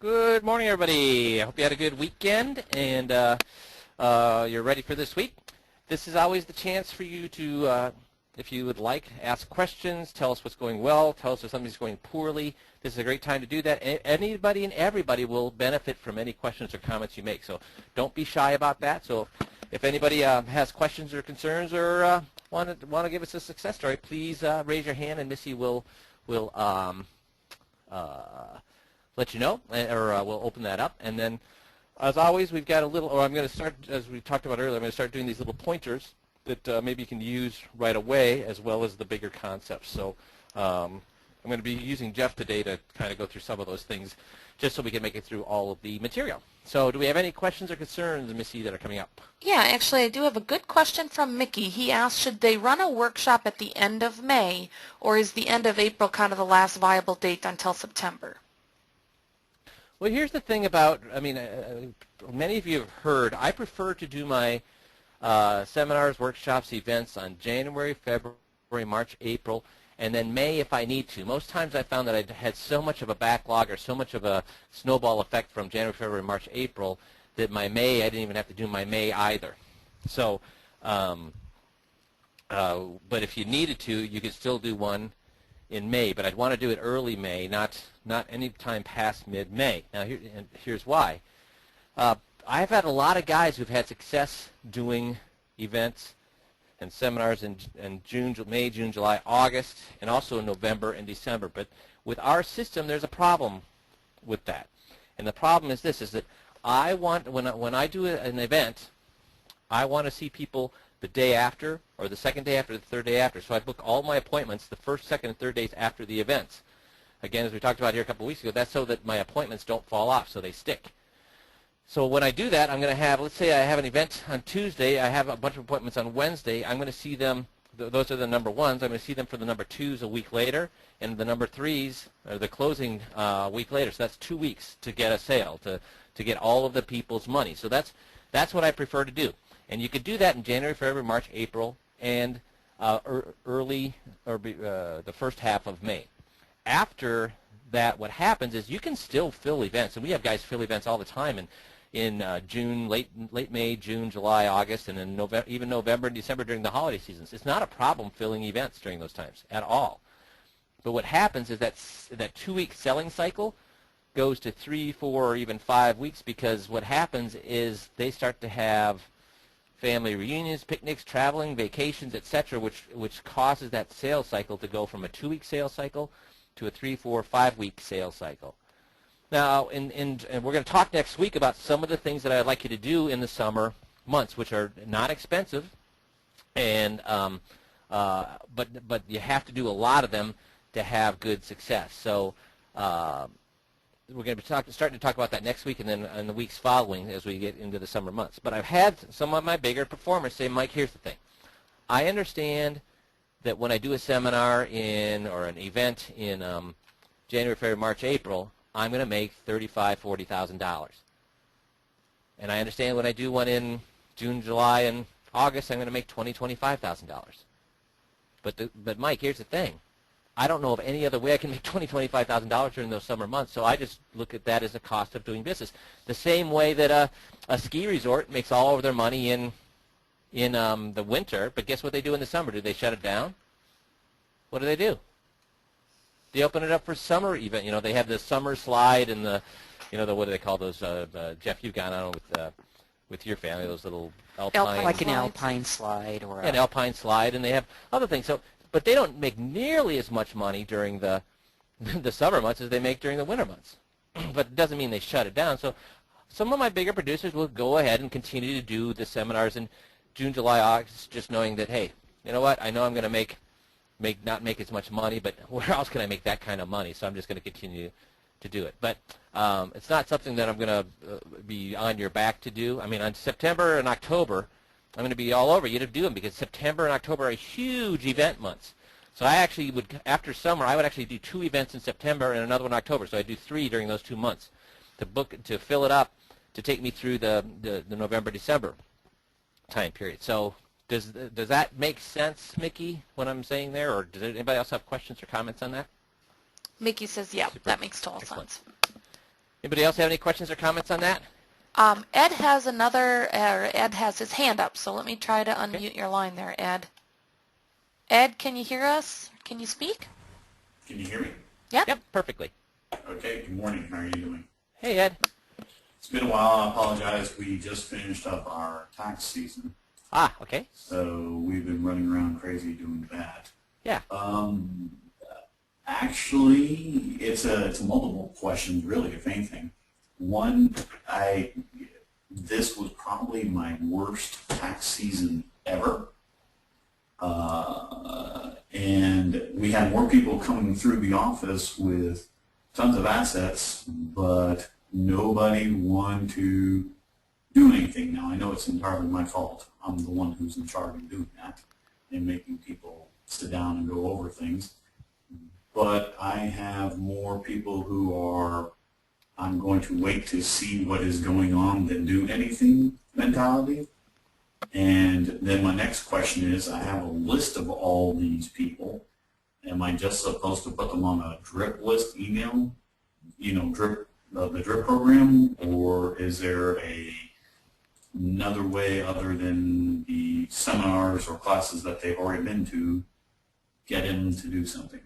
Good morning, everybody. I hope you had a good weekend and you're ready for this week. This is always the chance for you to, if you would like, ask questions, tell us what's going well, tell us if something's going poorly. This is a great time to do that. Anybody and everybody will benefit from any questions or comments you make, so don't be shy about that. So if anybody has questions or concerns or want to give us a success story, please raise your hand and Missy will let you know, or we'll open that up. And then, as always, we've got a little, or I'm going to start, as we talked about earlier, I'm going to start doing these little pointers that maybe you can use right away, as well as the bigger concepts. So I'm going to be using Jeff today to kind of go through some of those things, just so we can make it through all of the material. So do we have any questions or concerns, Missy, that are coming up? Yeah, actually, I do have a good question from Mickey. He asked, should they run a workshop at the end of May, or is the end of April kind of the last viable date until September? Well, here's the thing about, many of you have heard, I prefer to do my seminars, workshops, events on January, February, March, April, and then May if I need to. Most times I found that I had so much of a backlog or so much of a snowball effect from January, February, March, April that my May, I didn't even have to do my May either. So, but if you needed to, you could still do one in May, but I'd want to do it early May, not any time past mid-May. Now, here's why. I've had a lot of guys who've had success doing events and seminars in May, June, July, August, and also in November and December. But with our system, there's a problem with that. And the problem is this, is that I want, when I do an event, I want to see people the day after, or the second day after, the third day after. So I book all my appointments the first, second, and third days after the events. Again, as we talked about here a couple of weeks ago, that's so that my appointments don't fall off, so they stick. So when I do that, I'm going to have, let's say I have an event on Tuesday, I have a bunch of appointments on Wednesday, I'm going to see them, those are the number ones, I'm going to see them for the number twos a week later, and the number threes, or the closing a week later. So that's 2 weeks to get a sale, to get all of the people's money. So that's what I prefer to do. And you could do that in January, February, March, April, and early, or the first half of May. After that, what happens is you can still fill events, and we have guys fill events all the time in June, late May, June, July, August, and in November, even November and December during the holiday seasons. It's not a problem filling events during those times at all. But what happens is that 2 week selling cycle goes to 3, 4, or even 5 weeks, because what happens is they start to have family reunions, picnics, traveling, vacations, etc., which causes that sales cycle to go from a 2 week sales cycle to a 3, 4, 5 week sales cycle. Now, and we're going to talk next week about some of the things that I'd like you to do in the summer months, which are not expensive, and but you have to do a lot of them to have good success. So we're going to be starting to talk about that next week, and then in the weeks following as we get into the summer months. But I've had some of my bigger performers say, Mike, here's the thing. I understand that when I do a seminar or an event in January, February, March, April, I'm going to make $35,000, $40,000. And I understand when I do one in June, July, and August, I'm going to make $20,000, $25,000. But Mike, here's the thing. I don't know of any other way I can make $20,000, $25,000 during those summer months, so I just look at that as a cost of doing business. The same way that a ski resort makes all of their money in the winter, but guess what they do in the summer? Do they shut it down? What do? They open it up for summer event. You know, they have the summer slide and what do they call those? Jeff, you've gone on with your family, those little alpine. Like an alpine slide or an alpine slide, and they have other things. So, but they don't make nearly as much money during the summer months as they make during the winter months. But it doesn't mean they shut it down. So some of my bigger producers will go ahead and continue to do the seminars in June, July, August, just knowing that, hey, you know what? I know I'm going to not make as much money, but where else can I make that kind of money? So I'm just going to continue to do it. But it's not something that I'm going to be on your back to do. I mean, on September and October, I'm going to be all over you to do them, because September and October are huge event months. So I actually would, after summer, I would actually do 2 events in September and another one in October. So I do 3 during those 2 months to fill it up, to take me through the November, December time period. So does that make sense, Mickey, what I'm saying there, or does anybody else have questions or comments on that? Mickey says, yeah, Super. that makes total Excellent. sense. Anybody else have any questions or comments on that? Ed has his hand up, so let me try to unmute your line there, Ed. Ed, can you hear us? Can you speak? Can you hear me? Yep. Yep, perfectly. Okay, good morning. How are you doing? Hey, Ed. It's been a while. I apologize. We just finished up our tax season, Ah, okay. so we've been running around crazy doing that. Yeah. Actually, it's a multiple questions, really, if anything. One, this was probably my worst tax season ever. And we had more people coming through the office with tons of assets, but nobody wanted to do anything. Now, I know it's entirely my fault. I'm the one who's in charge of doing that and making people sit down and go over things. But I have more people who are, I'm going to wait to see what is going on than do anything mentality. And then my next question is, I have a list of all these people. Am I just supposed to put them on a drip list email, the drip program, or is there another way other than the seminars or classes that they've already been to get them to do something?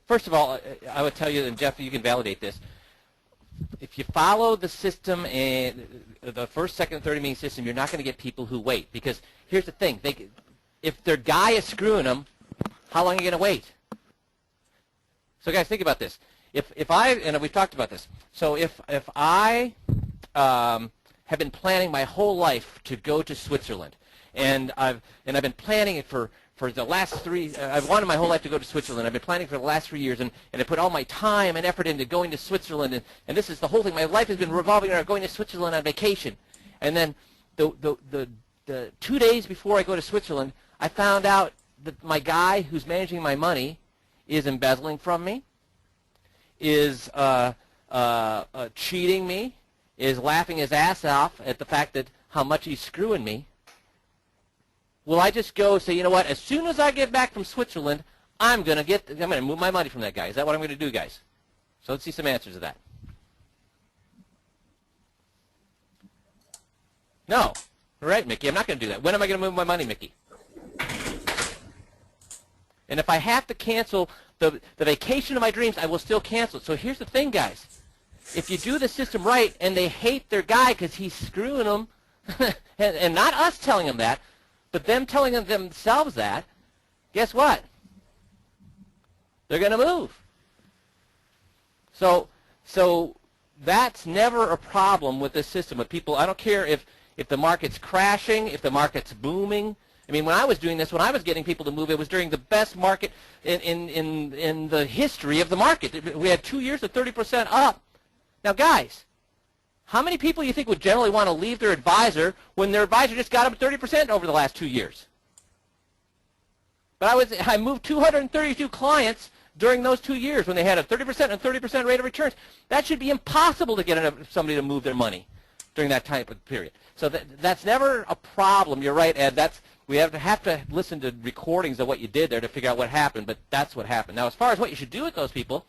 First of all, I would tell you, and Jeff, you can validate this. If you follow the system and the first, second, and third meeting system, you're not going to get people who wait. Because here's the thing: if their guy is screwing them, how long are you going to wait? So, guys, think about this. If I, and we've talked about this. So if I have been planning my whole life to go to Switzerland, and I've been planning it for the last I've wanted my whole life to go to Switzerland. I've been planning for the last 3 years, and I put all my time and effort into going to Switzerland, and this is the whole thing. My life has been revolving around going to Switzerland on vacation. And then the 2 days before I go to Switzerland, I found out that my guy who's managing my money is embezzling from me, is cheating me, is laughing his ass off at the fact that how much he's screwing me. Will I just go say, you know what, as soon as I get back from Switzerland, I'm going to move my money from that guy? Is that what I'm going to do, guys? So let's see some answers to that. No. All right, Mickey, I'm not going to do that. When am I going to move my money, Mickey? And if I have to cancel the vacation of my dreams, I will still cancel it. So here's the thing, guys. If you do the system right and they hate their guy because he's screwing them, and not us telling them that, but them telling themselves that, guess what? They're going to move. So that's never a problem with this system. With people, I don't care if the market's crashing, if the market's booming. I mean, when I was doing this, when I was getting people to move, it was during the best market in the history of the market. We had 2 years of 30% up. Now, guys, how many people do you think would generally want to leave their advisor when their advisor just got up 30% over the last 2 years? But I moved 232 clients during those 2 years when they had a 30% and 30% rate of returns. That should be impossible to get somebody to move their money during that type of period. So that's never a problem. You're right, Ed. We have to listen to recordings of what you did there to figure out what happened, but that's what happened. Now, as far as what you should do with those people,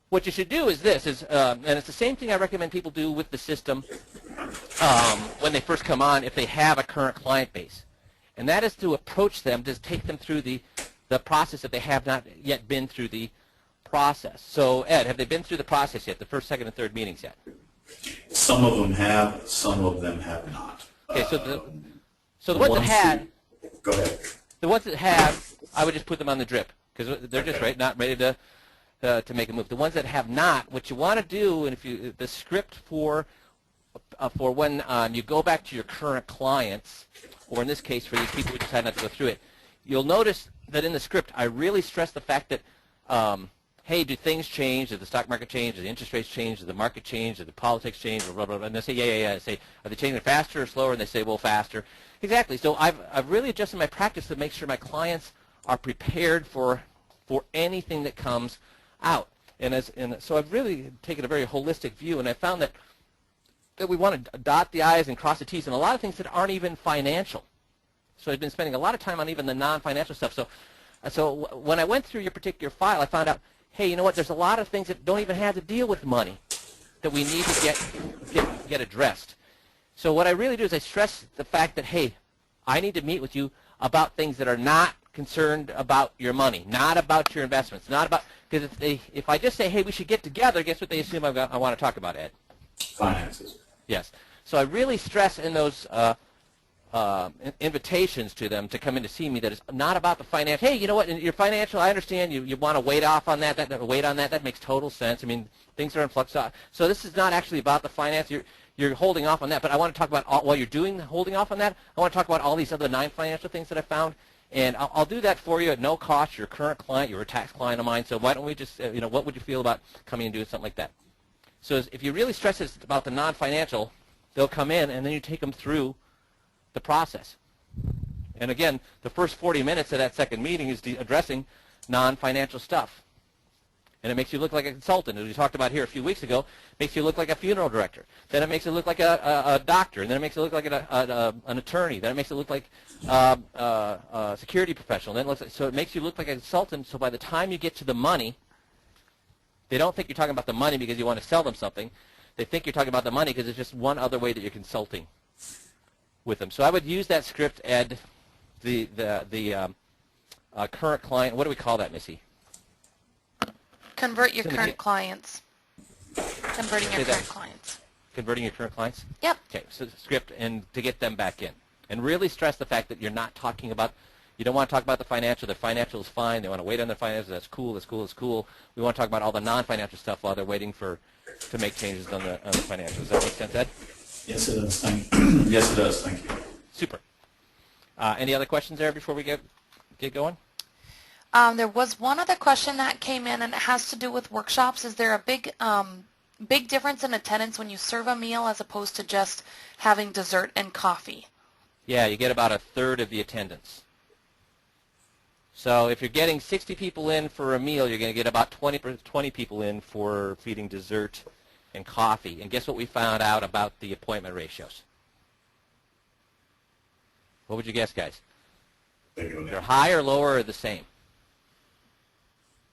what you should do is this, and it's the same thing I recommend people do with the system when they first come on if they have a current client base. And that is to approach them, to take them through the process if they have not yet been through the process. So, Ed, have they been through the process yet, the first, second, and third meetings yet? Some of them have, some of them have not. Okay, so the ones that had, go ahead. The ones that have, I would just put them on the drip because they're just not ready to make a move. The ones that have not, what you want to do, and the script for when you go back to your current clients, or in this case for these people who decide not to go through it, you'll notice that in the script I really stress the fact that, hey, do things change? Did the stock market change? Did the interest rates change? Did the market change? Did the politics change? Blah, blah, blah. And they say, yeah. I say, are they changing faster or slower? And they say, well, faster. Exactly. So I've really adjusted my practice to make sure my clients are prepared for anything that comes out. And so I've really taken a very holistic view, and I found that we want to dot the I's and cross the T's and a lot of things that aren't even financial. So I've been spending a lot of time on even the non-financial stuff. So when I went through your particular file, I found out, hey, you know what, there's a lot of things that don't even have to deal with money that we need to get addressed. So what I really do is I stress the fact that, hey, I need to meet with you about things that are not concerned about your money, not about your investments, not about, because if I just say, hey, we should get together, guess what they assume I want to talk about, Ed? Finances. Yes. So I really stress in those invitations to them to come in to see me that it's not about the financial. Hey, you know what? In your financial, I understand you want to wait off on that. Wait on that. That makes total sense. I mean, things are in flux. So this is not actually about the finance. You're holding off on that. But I want to talk about while you're doing holding off on that, I want to talk about all these other non-financial things that I found. And I'll do that for you at no cost. You're a current client. You're a tax client of mine. So why don't we just, what would you feel about coming and doing something like that? So if you really stress it's about the non-financial, they'll come in, and then you take them through the process. And again, the first 40 minutes of that second meeting is addressing non-financial stuff. And it makes you look like a consultant, as we talked about here a few weeks ago. Makes you look like a funeral director. Then it makes it look like a doctor. And then it makes it look like an attorney. Then it makes it look like a security professional. Then so it makes you look like a consultant. So by the time you get to the money, they don't think you're talking about the money because you want to sell them something. They think you're talking about the money because it's just one other way that you're consulting with them. So I would use that script, Ed, the current client. What do we call that, Missy? Convert your current clients. Converting your current clients. Converting your current clients? Yep. Okay, so script and to get them back in. And really stress the fact that you're not talking about, you don't want to talk about the financial. The financial is fine. They want to wait on the financial. That's cool, that's cool, that's cool. We want to talk about all the non-financial stuff while they're waiting to make changes on the financial. Does that make sense, Ed? Yes, it does. Thank you. Yes, it does. Thank you. Super. Any other questions there before we get going? There was one other question that came in, and it has to do with workshops. Is there a big difference in attendance when you serve a meal as opposed to just having dessert and coffee? Yeah, you get about a third of the attendance. So if you're getting 60 people in for a meal, you're going to get about 20 people in for feeding dessert and coffee. And guess what we found out about the appointment ratios? What would you guess, guys? They're higher, lower, or the same?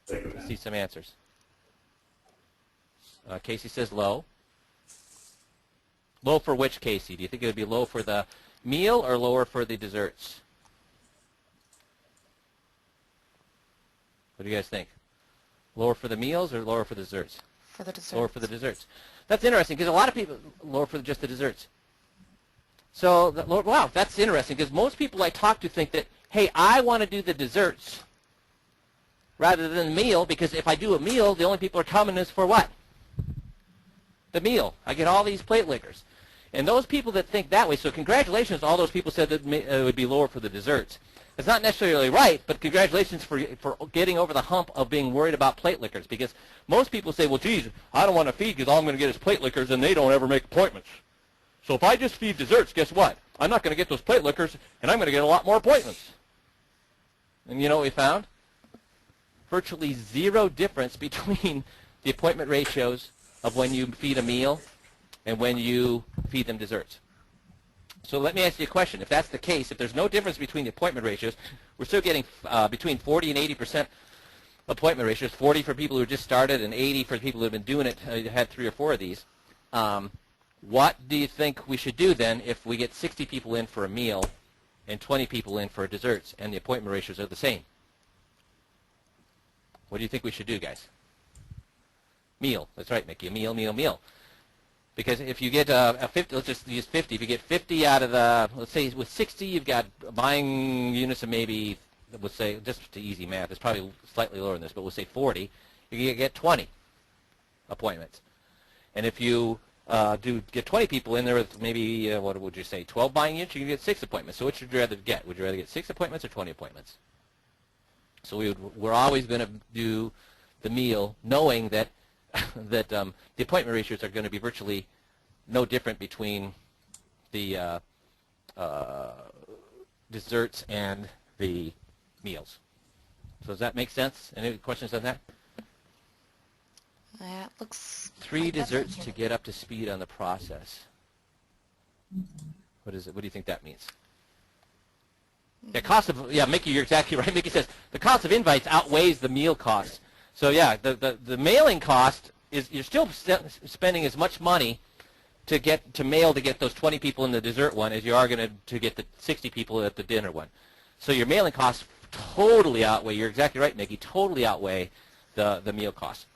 Let's see some answers. Casey says low. Low for which, Casey? Do you think it would be low for the meal or lower for the desserts? What do you guys think? Lower for the meals or lower for the desserts? For the desserts. Lower for the desserts. That's interesting because a lot of people lower for just the desserts. So, wow, that's interesting because most people I talk to think that, hey, I want to do the desserts rather than the meal because if I do a meal, the only people are coming is for what? The meal. I get all these plate lickers. And those people that think that way, so congratulations to all those people said that it would be lower for the desserts. It's not necessarily right, but congratulations for getting over the hump of being worried about plate lickers because most people say, well, geez, I don't want to feed because all I'm going to get is plate lickers and they don't ever make appointments. So if I just feed desserts, guess what? I'm not going to get those plate lickers and I'm going to get a lot more appointments. And you know what we found? Virtually zero difference between the appointment ratios of when you feed a meal and when you feed them desserts. So let me ask you a question. If that's the case, if there's no difference between the appointment ratios, we're still getting between 40 and 80% appointment ratios, 40 for people who just started and 80 for people who have been doing it, had 3 or 4 of these. What do you think we should do then if we get 60 people in for a meal and 20 people in for desserts and the appointment ratios are the same? What do you think we should do, guys? Meal. That's right, Mickey. A meal, meal, meal. Because if you get a 50, let's just use 50. If you get 50 out of the, let's say with 60, you've got buying units of maybe, let's say, just to easy math, it's probably slightly lower than this, but we'll say 40. You get 20 appointments. And if you do get 20 people in there with maybe, what would you say, 12 buying units, you can get 6 appointments. So what would you rather get? Would you rather get 6 appointments or 20 appointments? So we're always going to do the meal knowing that the appointment ratios are going to be virtually no different between the desserts and the meals. So does that make sense? Any questions on that? That looks... 3 desserts to get up to speed on the process. What is it? What do you think that means? The cost of, Mickey, you're exactly right. Mickey says the cost of invites outweighs the meal costs. So yeah, the mailing cost is you're still spending as much money to get those 20 people in the dessert one as you are going to get the 60 people at the dinner one. So your mailing costs totally outweigh. You're exactly right, Nikki. Totally outweigh the meal costs.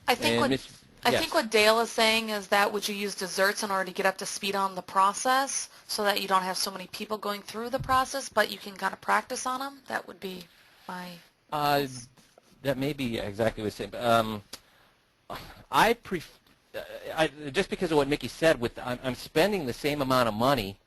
I think And what I think what Dale is saying is that would you use desserts in order to get up to speed on the process so that you don't have so many people going through the process, but you can kind of practice on them? That would be my guess. That may be exactly what I'm saying. Just because of what Mickey said, I'm spending the same amount of money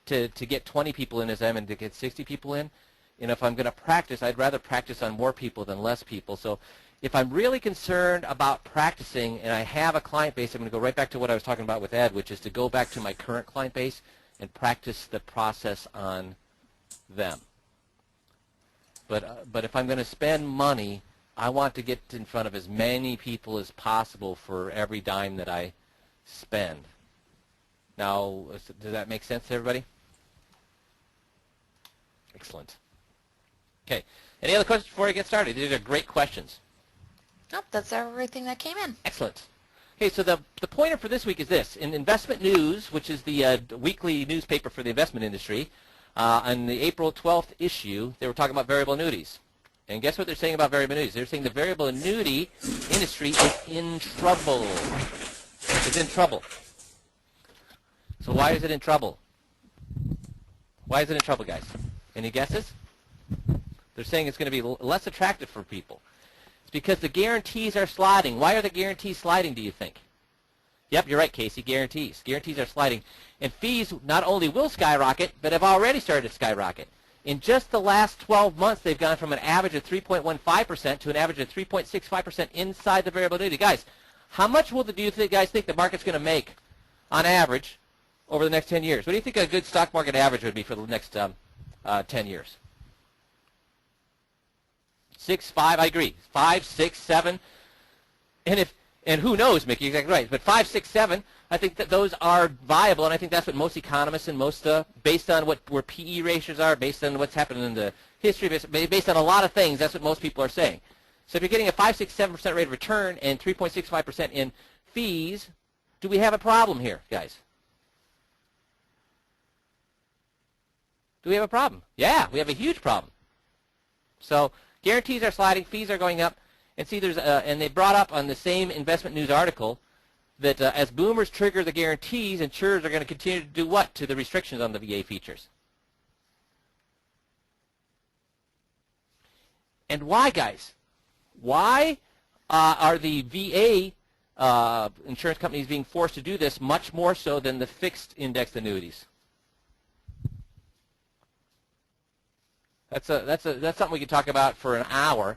to get 20 people in as I'm to get 60 people in. And if I'm going to practice, I'd rather practice on more people than less people. So if I'm really concerned about practicing and I have a client base, I'm going to go right back to what I was talking about with Ed, which is to go back to my current client base and practice the process on them. But if I'm going to spend money, I want to get in front of as many people as possible for every dime that I spend. Now, does that make sense to everybody? Excellent. Okay. Any other questions before I get started? These are great questions. Nope, that's everything that came in. Excellent. Okay, so the pointer for this week is this. In Investment News, which is the weekly newspaper for the investment industry, on the April 12th issue, they were talking about variable annuities. And guess what they're saying about variable annuities? They're saying the variable annuity industry is in trouble. It's in trouble. So why is it in trouble? Why is it in trouble, guys? Any guesses? They're saying it's going to be less attractive for people. It's because the guarantees are sliding. Why are the guarantees sliding, do you think? Yep, you're right, Casey. Guarantees. Guarantees are sliding. And fees not only will skyrocket, but have already started to skyrocket. In just the last 12 months, they've gone from an average of 3.15% to an average of 3.65% inside the variable annuity. Guys, how much do you guys think the market's going to make on average over the next 10 years? What do you think a good stock market average would be for the next 10 years? 6, 5, I agree. 5, 6, 7. And who knows, Mickey, exactly right. But 5, 6, 7, I think that those are viable, and I think that's what most economists and most, based on where PE ratios are, based on what's happened in the history, based on a lot of things, that's what most people are saying. So if you're getting a 5, 6, 7% rate of return and 3.65% in fees, do we have a problem here, guys? Do we have a problem? Yeah, we have a huge problem. So guarantees are sliding, fees are going up, and see, and they brought up on the same Investment News article that as boomers trigger the guarantees, insurers are going to continue to do what to the restrictions on the VA features? And why, guys? Why are the VA insurance companies being forced to do this much more so than the fixed indexed annuities? That's something we could talk about for an hour.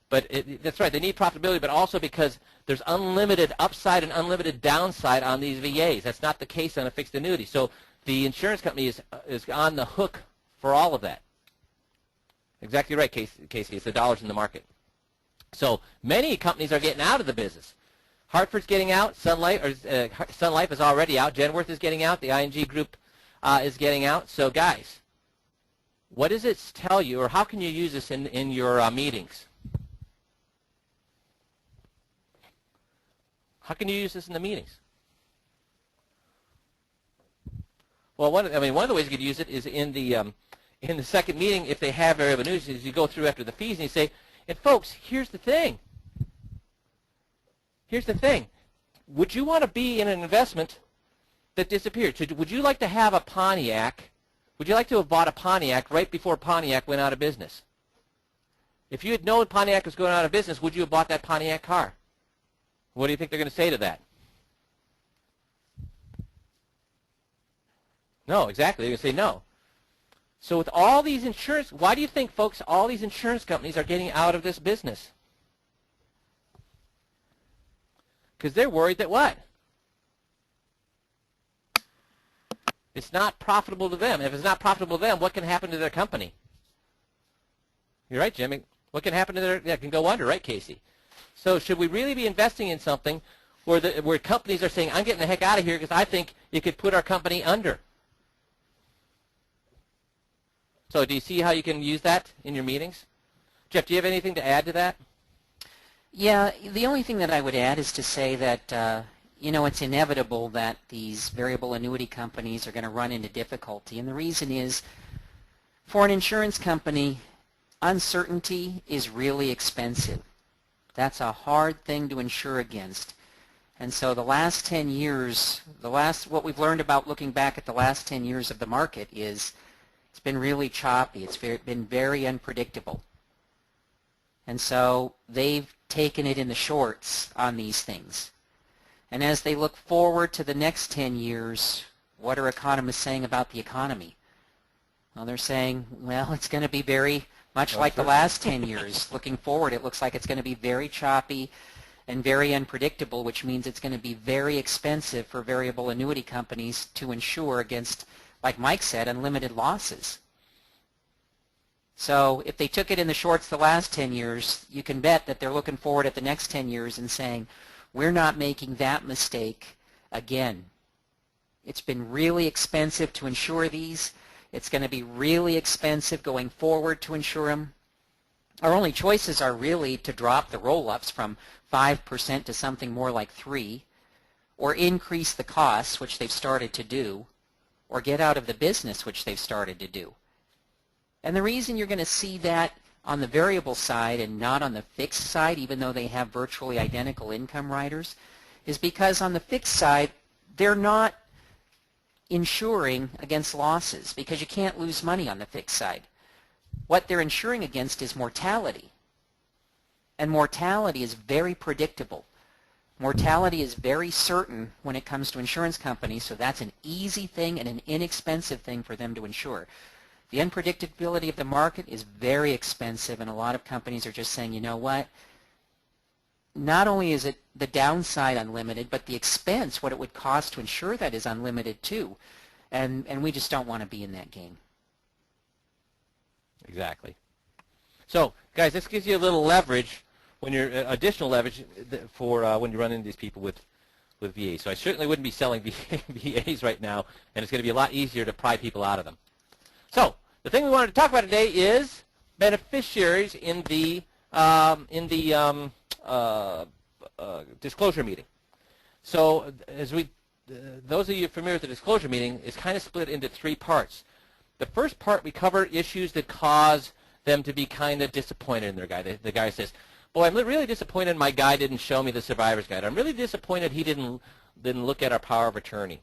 But that's right, they need profitability, but also because there's unlimited upside and unlimited downside on these VAs. That's not the case on a fixed annuity. So the insurance company is on the hook for all of that. Exactly right, Casey. It's the dollars in the market. So many companies are getting out of the business. Hartford's getting out. Sun Life is already out. Genworth is getting out. The ING Group is getting out. So guys, what does it tell you, or how can you use this in your meetings? How can you use this in the meetings? Well, one of the ways you could use it is in the second meeting, if they have variable annuities, you go through after the fees and you say, and folks, here's the thing. Here's the thing. Would you want to be in an investment that disappeared? So would you like to have a Pontiac? Would you like to have bought a Pontiac right before Pontiac went out of business? If you had known Pontiac was going out of business, would you have bought that Pontiac car? What do you think they're going to say to that? No, exactly. They're going to say no. So with all these insurance, why do you think, folks, all these insurance companies are getting out of this business? Because they're worried that what? It's not profitable to them. If it's not profitable to them, what can happen to their company? You're right, Jimmy. What can happen to their, yeah, it can go under, right, Casey? So should we really be investing in something where companies are saying, I'm getting the heck out of here because I think it could put our company under? So do you see how you can use that in your meetings? Jeff, do you have anything to add to that? Yeah, the only thing that I would add is to say that, it's inevitable that these variable annuity companies are going to run into difficulty. And the reason is, for an insurance company, uncertainty is really expensive. That's a hard thing to insure against. And so the last 10 years, what we've learned about looking back at the last 10 years of the market is it's been really choppy. It's been very unpredictable. And so they've taken it in the shorts on these things. And as they look forward to the next 10 years, what are economists saying about the economy? Well, they're saying, well, it's going to be very much like the last 10 years. Looking forward, it looks like it's going to be very choppy and very unpredictable, which means it's going to be very expensive for variable annuity companies to insure against, like Mike said, unlimited losses. So if they took it in the shorts the last 10 years, you can bet that they're looking forward at the next 10 years and saying, we're not making that mistake again. It's been really expensive to insure these. It's going to be really expensive going forward to insure them. Our only choices are really to drop the roll-ups from 5% to something more like 3%, or increase the costs, which they've started to do, or get out of the business, which they've started to do. And the reason you're going to see that on the variable side and not on the fixed side, even though they have virtually identical income riders, is because on the fixed side, they're not insuring against losses, because you can't lose money on the fixed side. What they're insuring against is mortality. And mortality is very predictable. Mortality is very certain when it comes to insurance companies, so that's an easy thing and an inexpensive thing for them to insure. The unpredictability of the market is very expensive, and a lot of companies are just saying, you know what, not only is it the downside unlimited, but the expense, what it would cost to insure that, is unlimited too. And we just don't want to be in that game. Exactly. So, guys, this gives you a little leverage when you're additional leverage for when you run into these people with VAs. So I certainly wouldn't be selling VAs right now, and it's going to be a lot easier to pry people out of them. So the thing we wanted to talk about today is beneficiaries in the disclosure meeting. So as those of you familiar with the disclosure meeting, is kind of split into 3 parts. The first part, we cover issues that cause them to be kind of disappointed in their guy. The guy says, boy, I'm really disappointed my guy didn't show me the survivor's guide. I'm really disappointed he didn't look at our power of attorney.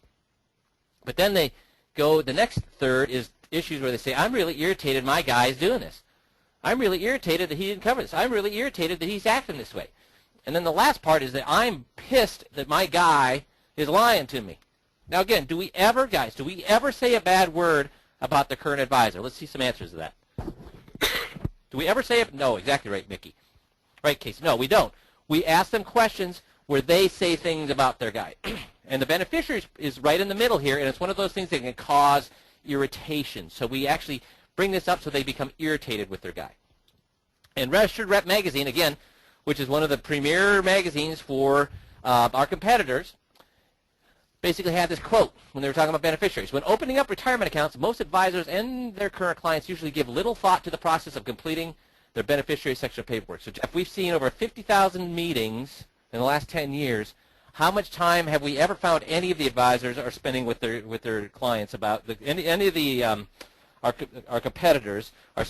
But then they go, the next third is issues where they say, I'm really irritated my guy is doing this. I'm really irritated that he didn't cover this. I'm really irritated that he's acting this way. And then the last part is that I'm pissed that my guy is lying to me. Now again, do we ever say a bad word about the current advisor? Let's see some answers to that. Do we ever say it? No, exactly right, Mickey. Right, Casey. No, we don't. We ask them questions where they say things about their guy. And the beneficiary is right in the middle here, and it's one of those things that can cause irritation. So we actually bring this up so they become irritated with their guy. And Registered Rep Magazine, again, which is one of the premier magazines for our competitors, basically had this quote when they were talking about beneficiaries. When opening up retirement accounts, most advisors and their current clients usually give little thought to the process of completing their beneficiary section of paperwork. So, Jeff, we've seen over 50,000 meetings in the last 10 years. How much time have we ever found any of the advisors are spending with their clients about any of the our competitors are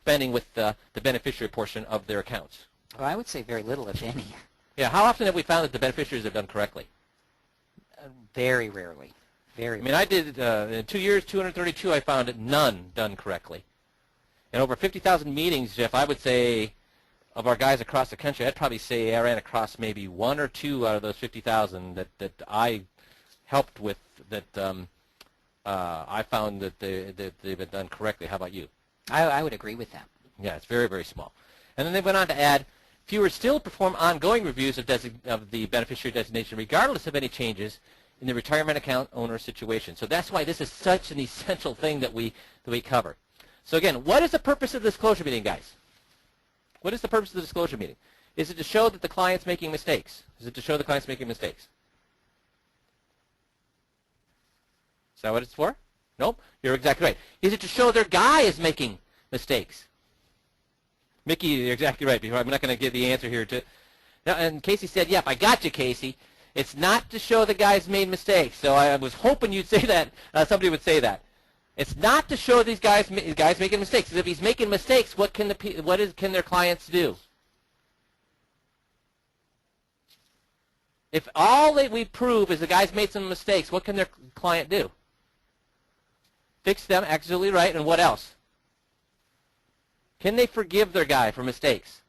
spending with the beneficiary portion of their accounts? Well, I would say very little, if any. Yeah. How often have we found that the beneficiaries have done correctly? Very rarely. Very I mean, I did, in 2 years, 232, I found it none done correctly. And over 50,000 meetings, Jeff, I would say, of our guys across the country, I'd probably say I ran across maybe 1 or 2 out of those 50,000 that I helped with that I found that they've been done correctly. How about you? I would agree with that. Yeah, it's very, very small. And then they went on to add, fewer still perform ongoing reviews of the beneficiary designation regardless of any changes in the retirement account owner situation. So that's why this is such an essential thing that we cover. So again, what is the purpose of the disclosure meeting, guys? What is the purpose of the disclosure meeting? Is it to show that the client's making mistakes? Is it to show the client's making mistakes? Is that what it's for? Nope. You're exactly right. Is it to show their guy is making mistakes? Mickey, you're exactly right. I'm not going to give the answer here. Now, and Casey said, yep, I got you, Casey. It's not to show the guy's made mistakes. So I was hoping you'd say that. Somebody would say that. It's not to show these guys making mistakes. If he's making mistakes, what can their clients do? If all that we prove is the guy's made some mistakes, what can their client do? Fix them, absolutely right, and what else? Can they forgive their guy for mistakes?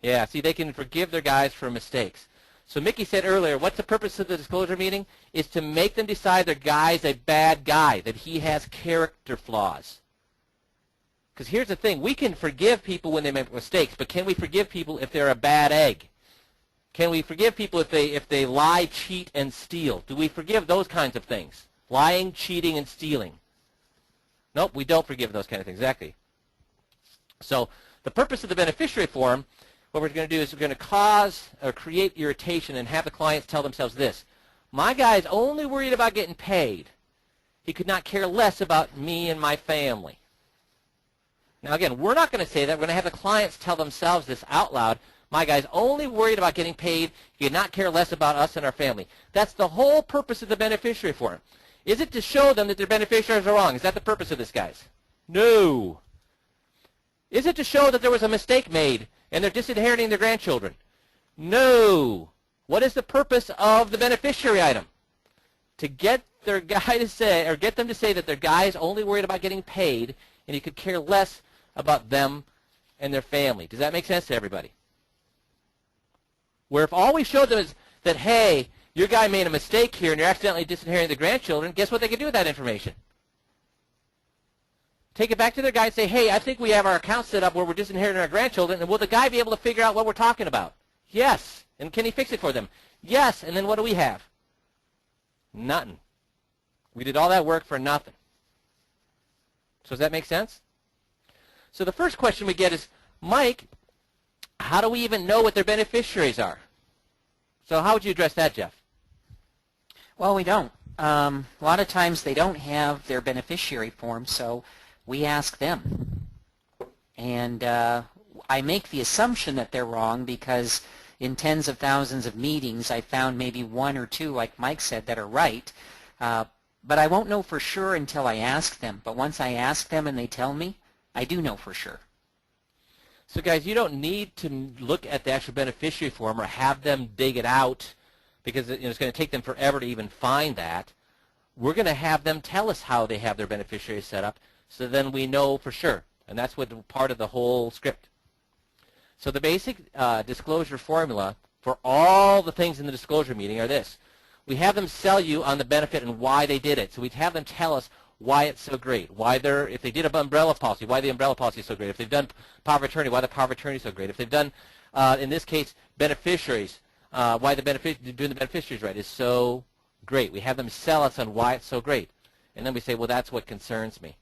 Yeah, see, they can forgive their guys for mistakes. So Mickey said earlier, what's the purpose of the disclosure meeting? Is to make them decide their guy's a bad guy, that he has character flaws. Because here's the thing, we can forgive people when they make mistakes, but can we forgive people if they're a bad egg? Can we forgive people if they lie, cheat, and steal? Do we forgive those kinds of things? Lying, cheating, and stealing. Nope, we don't forgive those kind of things, exactly. So the purpose of the beneficiary form, what we're going to do is we're going to cause or create irritation and have the clients tell themselves this. My guy's only worried about getting paid. He could not care less about me and my family. Now again, we're not going to say that. We're going to have the clients tell themselves this out loud. My guy's only worried about getting paid. He could not care less about us and our family. That's the whole purpose of the beneficiary form. Is it to show them that their beneficiaries are wrong? Is that the purpose of this, guys? No. Is it to show that there was a mistake made and they're disinheriting their grandchildren? No. What is the purpose of the beneficiary item? To get their guy to say, or get them to say that their guy is only worried about getting paid and he could care less about them and their family. Does that make sense to everybody? Where if all we showed them is that, hey, your guy made a mistake here and you're accidentally disinheriting the grandchildren, guess what they can do with that information? Take it back to their guy and say, hey, I think we have our account set up where we're disinheriting our grandchildren, and will the guy be able to figure out what we're talking about? Yes. And can he fix it for them? Yes. And then what do we have? Nothing. We did all that work for nothing. So does that make sense? So the first question we get is, Mike, how do we even know what their beneficiaries are? So how would you address that, Jeff? Well, we don't. A lot of times they don't have their beneficiary form, so we ask them. And I make the assumption that they're wrong because in tens of thousands of meetings I found maybe one or two, like Mike said, that are right. But I won't know for sure until I ask them. But once I ask them and they tell me, I do know for sure. So guys, you don't need to look at the actual beneficiary form or have them dig it out because it's going to take them forever to even find that. We're going to have them tell us how they have their beneficiaries set up so then we know for sure. And that's what part of the whole script. So the basic disclosure formula for all the things in the disclosure meeting are this. We have them sell you on the benefit and why they did it. So we have them tell us why it's so great, why if they did an umbrella policy, why the umbrella policy is so great. If they've done power of attorney, why the power of attorney is so great. If they've done, in this case, beneficiaries, why doing the beneficiaries right is so great. We have them sell us on why it's so great. And then we say, well, that's what concerns me.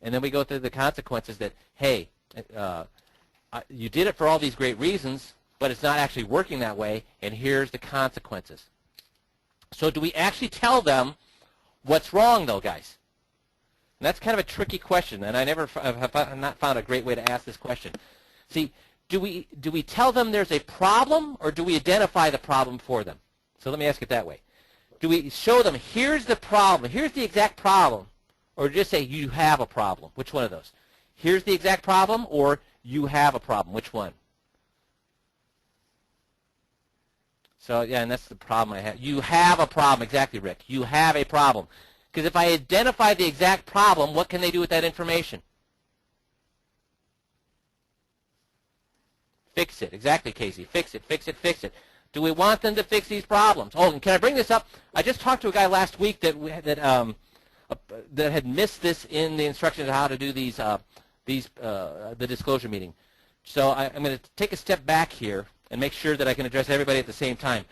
And then we go through the consequences that, hey, you did it for all these great reasons, but it's not actually working that way, and here's the consequences. So do we actually tell them what's wrong, though, guys? And that's kind of a tricky question, and I have not found a great way to ask this question. See, do we tell them there's a problem, or do we identify the problem for them? So let me ask it that way. Do we show them, here's the problem, here's the exact problem, or just say, you have a problem? Which one of those? Here's the exact problem, or you have a problem? Which one? So, yeah, and that's the problem I have. You have a problem. Exactly, Rick. You have a problem. Because if I identify the exact problem, what can they do with that information? Fix it. Exactly, Casey. Fix it, fix it, fix it. Do we want them to fix these problems? Oh, and can I bring this up? I just talked to a guy last week that had missed this in the instructions on how to do the disclosure meeting. So I'm going to take a step back here and make sure that I can address everybody at the same time.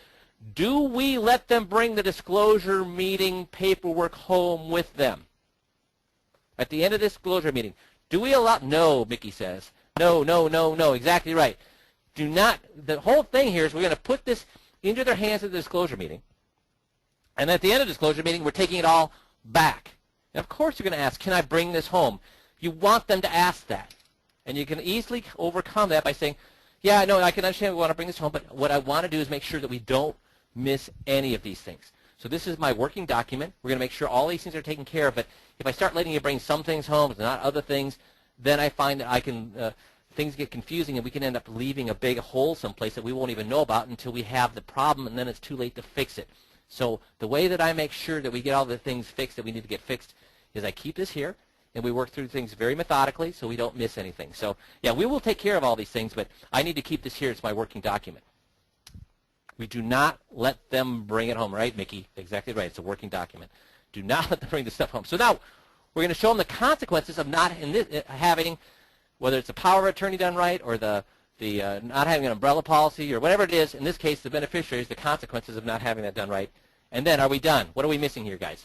Do we let them bring the disclosure meeting paperwork home with them? At the end of this disclosure meeting, do we allow? No, Mickey says. No, no, no, no. Exactly right. Do not. The whole thing here is we're going to put this into their hands at the disclosure meeting. And at the end of the disclosure meeting, we're taking it all back. And of course you're going to ask, can I bring this home? You want them to ask that. And you can easily overcome that by saying, yeah, no, I can understand we want to bring this home, but what I want to do is make sure that we don't miss any of these things. So this is my working document. We're going to make sure all these things are taken care of, but if I start letting you bring some things home and not other things, then I find that I can, things get confusing and we can end up leaving a big hole someplace that we won't even know about until we have the problem, and then it's too late to fix it. So the way that I make sure that we get all the things fixed that we need to get fixed is I keep this here, and we work through things very methodically so we don't miss anything. So, yeah, we will take care of all these things, but I need to keep this here as my working document. We do not let them bring it home, right, Mickey? Exactly right. It's a working document. Do not let them bring the stuff home. So now we're going to show them the consequences of not having, whether it's a power of attorney done right or the not having an umbrella policy or whatever it is. In this case, the beneficiaries, the consequences of not having that done right. And then are we done? What are we missing here, guys?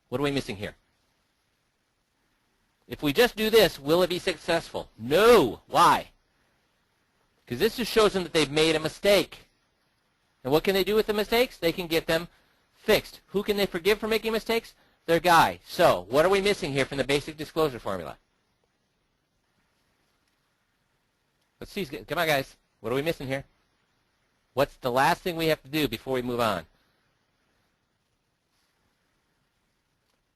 What are we missing here? If we just do this, will it be successful? No. Why? Because this just shows them that they've made a mistake. And what can they do with the mistakes? They can get them fixed. Who can they forgive for making mistakes? Their guy. So, what are we missing here from the basic disclosure formula? Let's see. Come on, guys. What are we missing here? What's the last thing we have to do before we move on?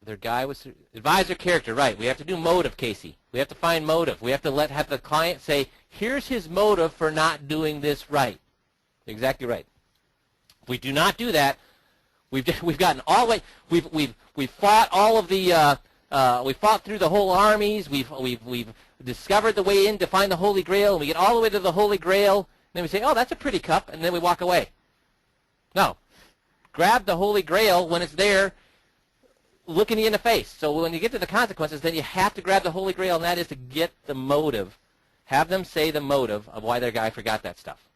Their guy was advisor character, right? We have to do motive, Casey. We have to find motive. We have to have the client say, here's his motive for not doing this right. Exactly right. If we do not do that, we've gotten all the way. We've fought all of the. We fought through the whole armies. We've discovered the way in to find the Holy Grail, and we get all the way to the Holy Grail. And then we say, oh, that's a pretty cup, and then we walk away. No, grab the Holy Grail when it's there, looking you in the face. So when you get to the consequences, then you have to grab the Holy Grail, and that is to get the motive. Have them say the motive of why their guy forgot that stuff.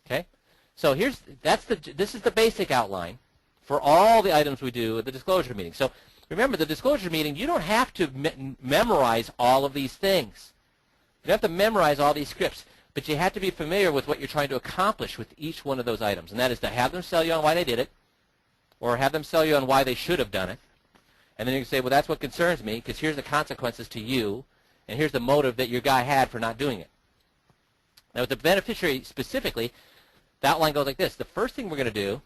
Okay? So this is the basic outline for all the items we do at the disclosure meeting. So remember, the disclosure meeting, you don't have to memorize all of these things. You don't have to memorize all these scripts, but you have to be familiar with what you're trying to accomplish with each one of those items, and that is to have them sell you on why they did it, or have them sell you on why they should have done it. And then you can say, well, that's what concerns me, because here's the consequences to you, and here's the motive that your guy had for not doing it. Now, with the beneficiary specifically, the outline goes like this. The first thing we're going to do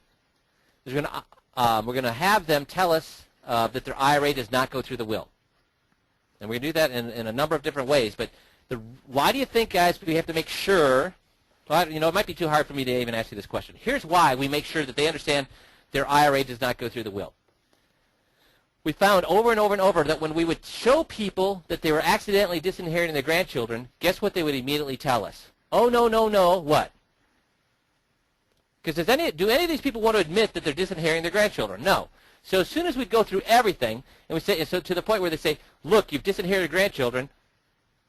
is we're going to have them tell us that their IRA does not go through the will. And we're going to do that in a number of different ways. But why do you think, guys, we have to make sure, well, it might be too hard for me to even ask you this question. Here's why we make sure that they understand their IRA does not go through the will. We found over and over and over that when we would show people that they were accidentally disinheriting their grandchildren, guess what they would immediately tell us? Oh, no, no, no, what? Because do any of these people want to admit that they're disinheriting their grandchildren? No. So as soon as we go through everything, and we say, so to the point where they say, look, you've disinherited grandchildren,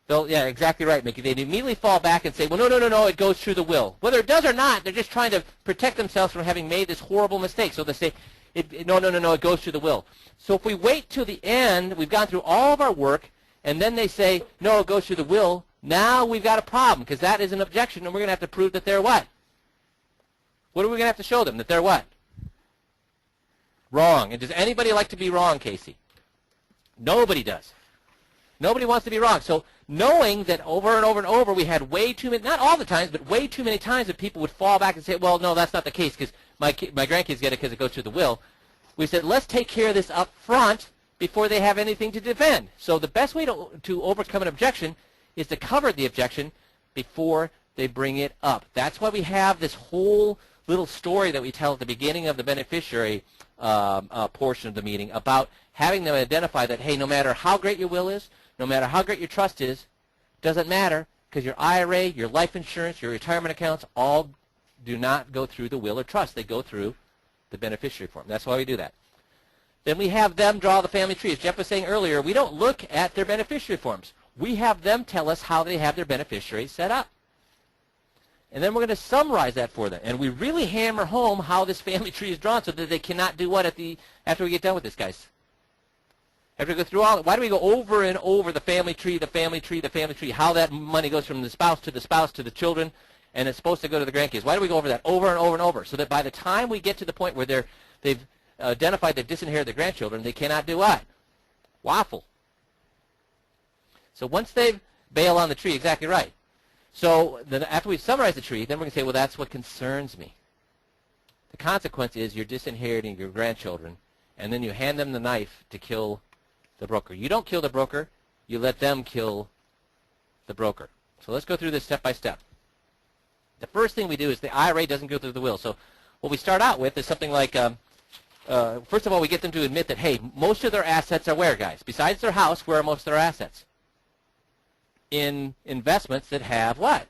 yeah, exactly right, Mickey. They'd immediately fall back and say, well, no, no, no, no, it goes through the will. Whether it does or not, they're just trying to protect themselves from having made this horrible mistake. So they say, no, no, no, no, it goes through the will. So if we wait till the end, we've gone through all of our work, and then they say, no, it goes through the will, now we've got a problem, because that is an objection, and we're going to have to prove that they're what? What are we going to have to show them? That they're what? Wrong. And does anybody like to be wrong, Casey? Nobody does. Nobody wants to be wrong. So knowing that over and over and over we had way too many, not all the times, but way too many times that people would fall back and say, well, no, that's not the case because my grandkids get it because it goes through the will. We said, let's take care of this up front before they have anything to defend. So the best way to overcome an objection is to cover the objection before they bring it up. That's why we have this whole little story that we tell at the beginning of the beneficiary portion of the meeting about having them identify that, hey, no matter how great your will is, no matter how great your trust is, doesn't matter because your IRA, your life insurance, your retirement accounts all do not go through the will or trust. They go through the beneficiary form. That's why we do that. Then we have them draw the family tree. As Jeff was saying earlier, we don't look at their beneficiary forms. We have them tell us how they have their beneficiaries set up. And then we're going to summarize that for them. And we really hammer home how this family tree is drawn so that they cannot do what after we get done with this, guys? After we go through why do we go over and over the family tree, the family tree, the family tree, how that money goes from the spouse to the children, and it's supposed to go to the grandkids? Why do we go over that over and over and over? So that by the time we get to the point where they've identified they've disinherited their grandchildren, they cannot do what? Waffle. So once they bail on the tree, exactly right. So then after we summarize the tree, then we're going to say, well, that's what concerns me. The consequence is you're disinheriting your grandchildren, and then you hand them the knife to kill the broker. You don't kill the broker. You let them kill the broker. So let's go through this step by step. The first thing we do is the IRA doesn't go through the will. So what we start out with is something like, first of all, we get them to admit that, hey, most of their assets are where, guys? Besides their house, where are most of their assets? In investments that have what?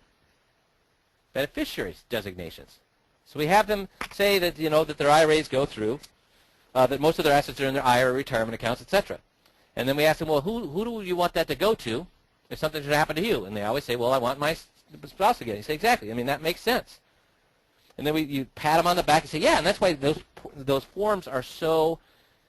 Beneficiaries designations. So we have them say that, that their IRAs go through, that most of their assets are in their IRA retirement accounts, etc. And then we ask them, well, who do you want that to go to if something should happen to you? And they always say, well, I want my spouse again. You say, exactly. I mean, that makes sense. And then you pat them on the back and say, yeah, and that's why those forms are so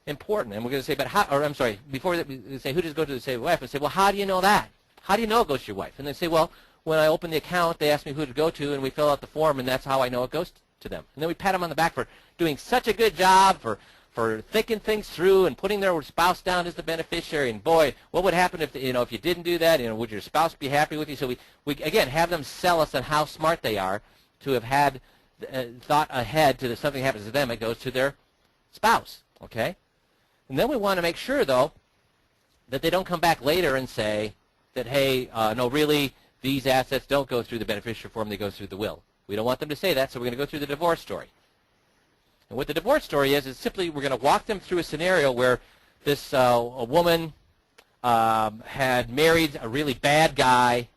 important. And we're going to say, but how, or I'm sorry, before that, we say, who does it go to? They say, wife. And say, well, how do you know that? How do you know it goes to your wife? And they say, well, when I open the account, they ask me who to go to, and we fill out the form, and that's how I know it goes to them. And then we pat them on the back for doing such a good job, for thinking things through and putting their spouse down as the beneficiary. And boy, what would happen if if you didn't do that? Would your spouse be happy with you? So we again have them sell us on how smart they are to have had thought ahead to something happens to them, it goes to their spouse. Okay, and then we want to make sure though that they don't come back later and say that, hey, no, really, these assets don't go through the beneficiary form; they go through the will. We don't want them to say that, so we're going to go through the divorce story. And what the divorce story is simply we're going to walk them through a scenario where this a woman had married a really bad guy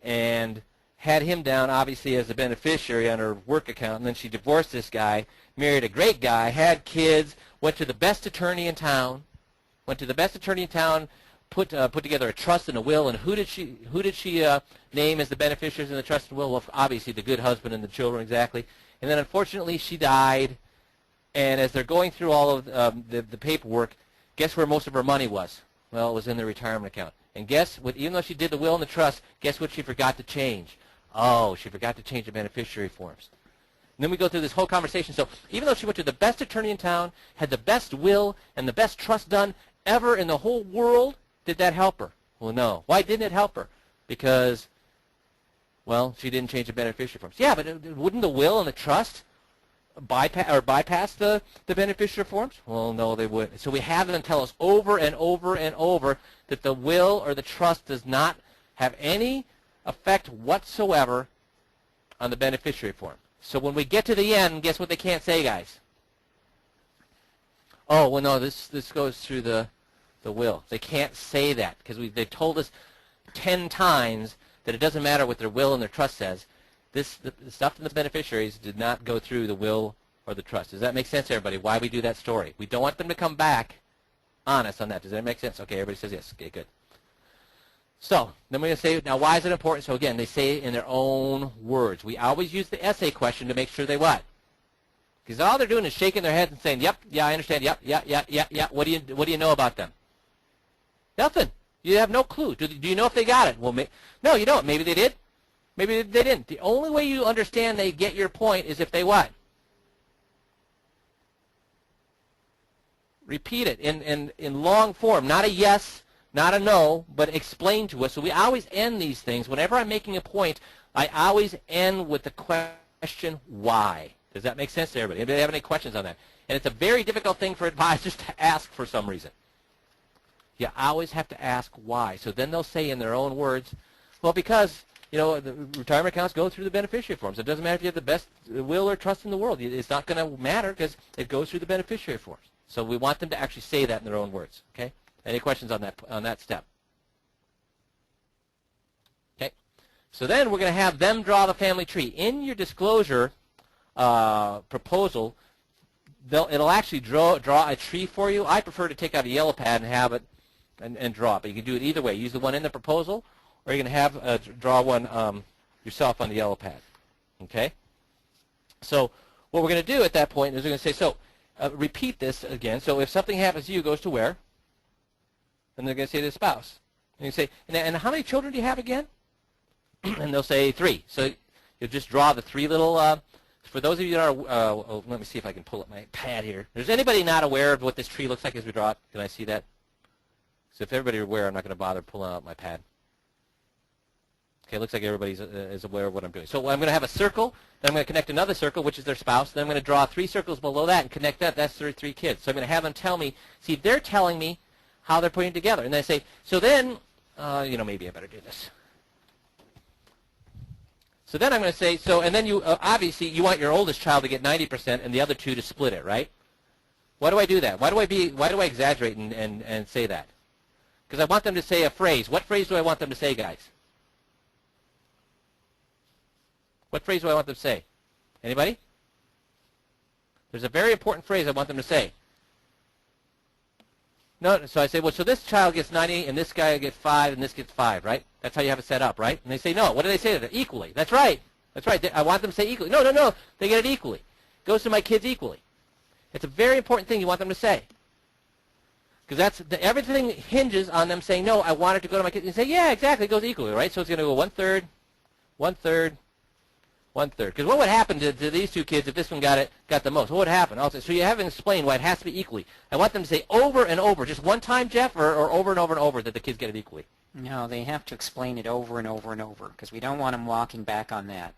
and had him down, obviously, as a beneficiary on her work account, and then she divorced this guy, married a great guy, had kids, went to the best attorney in town, put together a trust and a will, and who did she name as the beneficiaries in the trust and will? Well, obviously the good husband and the children, exactly. And then unfortunately she died, and as they're going through all of the paperwork, guess where most of her money was? Well, it was in the retirement account. And guess what? Even though she did the will and the trust, guess what she forgot to change? Oh, she forgot to change the beneficiary forms. And then we go through this whole conversation. So even though she went to the best attorney in town, had the best will and the best trust done ever in the whole world, did that help her? Well, no. Why didn't it help her? Because, well, she didn't change the beneficiary forms. Yeah, but wouldn't the will and the trust bypass the beneficiary forms? Well, no, they wouldn't. So we have them tell us over and over and over that the will or the trust does not have any effect whatsoever on the beneficiary form. So when we get to the end, guess what they can't say, guys? Oh, well, no, this goes through the will. They can't say that because they've told us 10 times that it doesn't matter what their will and their trust says. The stuff in the beneficiaries did not go through the will or the trust. Does that make sense, everybody? Why we do that story? We don't want them to come back on us on that. Does that make sense? Okay, everybody says yes. Okay, good. So then we're going to say, now why is it important? So again, they say it in their own words. We always use the essay question to make sure they what? Because all they're doing is shaking their heads and saying, yep, yeah, I understand, yep, yeah. What do you know about them? Nothing. You have no clue. Do you know if they got it? Well, no, you don't. Maybe they did. Maybe they didn't. The only way you understand they get your point is if they what? Repeat it in long form. Not a yes, not a no, but explain to us. So we always end these things. Whenever I'm making a point, I always end with the question, why? Does that make sense to everybody? Anybody have any questions on that? And it's a very difficult thing for advisors to ask for some reason. You always have to ask why. So then they'll say in their own words, well, because, the retirement accounts go through the beneficiary forms. It doesn't matter if you have the best will or trust in the world. It's not going to matter because it goes through the beneficiary forms. So we want them to actually say that in their own words. Okay? Any questions on that step? Okay. So then we're going to have them draw the family tree. In your disclosure proposal, it'll actually draw a tree for you. I prefer to take out a yellow pad and have it and draw it. But you can do it either way. Use the one in the proposal, or you can have draw one yourself on the yellow pad. Okay? So what we're going to do at that point is we're going to say, repeat this again. So if something happens to you, it goes to where? And they're going to say to the spouse. And you say, and how many children do you have again? And they'll say 3. So you'll just draw the 3 little For those of you that are, let me see if I can pull up my pad here. Is anybody not aware of what this tree looks like as we draw it? Can I see that? So if everybody's aware, I'm not going to bother pulling out my pad. Okay, it looks like everybody is aware of what I'm doing. So I'm going to have a circle, then I'm going to connect another circle, which is their spouse, then I'm going to draw 3 circles below that and connect that. That's their 3 kids. So I'm going to have them tell me, see, they're telling me how they're putting it together. And then I say, so then, maybe I better do this. So then I'm going to say, and then you, obviously, you want your oldest child to get 90% and the other 2 to split it, right? Why do I do that? Why do I exaggerate and say that? Because I want them to say a phrase. What phrase do I want them to say, guys? What phrase do I want them to say? Anybody? There's a very important phrase I want them to say. No, so I say, well, so this child gets 90, and this guy gets 5, and this gets 5, right? That's how you have it set up, right? And they say, no. What do they say to it? Equally. That's right. That's right. I want them to say equally. No. They get it equally. It goes to my kids equally. It's a very important thing you want them to say. Because everything hinges on them saying, no, I want it to go to my kids. And say, yeah, exactly. It goes equally, right? So it's going to go 1/3, 1/3, 1/3. Because what would happen to these 2 kids if this one got the most? What would happen? So you haven't explained why it has to be equally. I want them to say over and over, just one time, Jeff, or over and over and over that the kids get it equally. No, they have to explain it over and over and over because we don't want them walking back on that.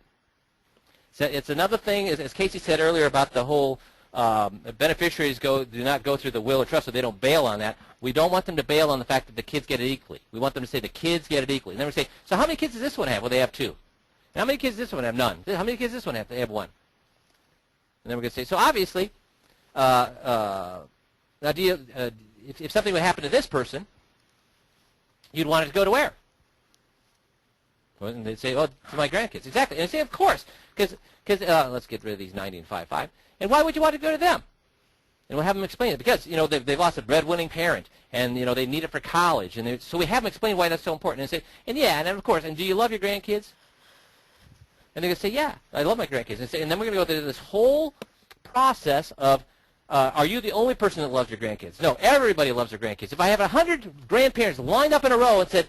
So it's another thing, as Casey said earlier about the whole beneficiaries do not go through the will or trust, so they don't bail on that. We don't want them to bail on the fact that the kids get it equally. We want them to say the kids get it equally. And then we say, so how many kids does this one have? Well, they have 2. How many kids does this one have? None. How many kids does this one have? They have 1. And then we're going to say, so obviously, now if something would happen to this person, you'd want it to go to where? Well, and they'd say, oh, to my grandkids. Exactly. And I say, of course, because let's get rid of these 90 and 5. And why would you want it to go to them? And we'll have them explain it. Because, they've lost a breadwinning parent, and, they need it for college. And so we have them explain why that's so important. And say, and of course, and do you love your grandkids? And they're going to say, yeah, I love my grandkids. And then we're going to go through this whole process of, are you the only person that loves your grandkids? No, everybody loves their grandkids. If I have 100 grandparents lined up in a row and said,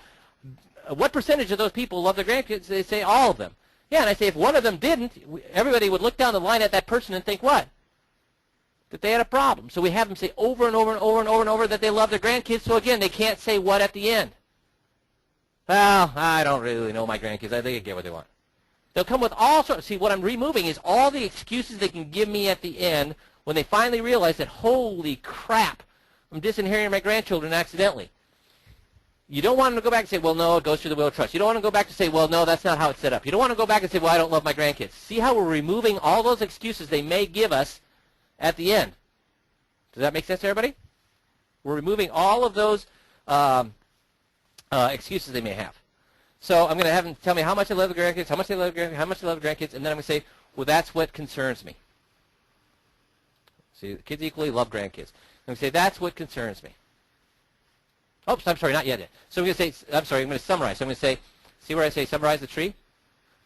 what percentage of those people love their grandkids? They say all of them. Yeah, and I say if one of them didn't, everybody would look down the line at that person and think what? That they had a problem. So we have them say over and over and over and over and over that they love their grandkids. So again, they can't say what at the end. Well, I don't really know my grandkids. I think they get what they want. They'll come with all sorts. See, what I'm removing is all the excuses they can give me at the end when they finally realize that, holy crap, I'm disinheriting my grandchildren accidentally. You don't want them to go back and say, well, no, it goes through the will of trust. You don't want to go back and say, well, no, that's not how it's set up. You don't want to go back and say, well, I don't love my grandkids. See how we're removing all those excuses they may give us at the end. Does that make sense to everybody? We're removing all of those excuses they may have. So I'm going to have them tell me how much they love the grandkids, how much they love the grandkids, and then I'm going to say, well, that's what concerns me. See, the kids equally love grandkids. I'm going to say, that's what concerns me. Oh, I'm sorry, not yet. So I'm going to say, I'm going to summarize. So I'm going to say, see where I say summarize the tree? I'm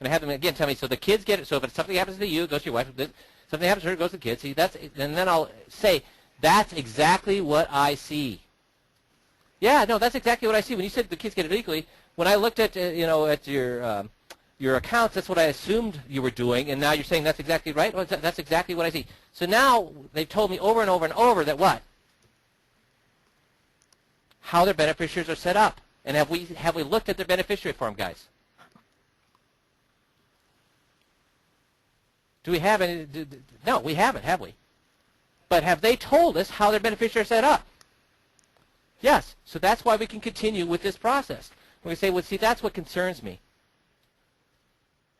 going to have them again tell me, so the kids get it. So if something happens to you, it goes to your wife. If something happens to her, it goes to the kids. See, and then I'll say, that's exactly what I see. Yeah, no, that's exactly what I see. When you said the kids get it equally, when I looked at, at your accounts, that's what I assumed you were doing, and now you're saying that's exactly right? Well, that's exactly what I see. So now they've told me over and over and over that what? How their beneficiaries are set up. And have we looked at their beneficiary form, guys? Do we have any? No, we haven't, have we? But have they told us how their beneficiaries are set up? Yes. So that's why we can continue with this process. We're going to say, well, see, that's what concerns me.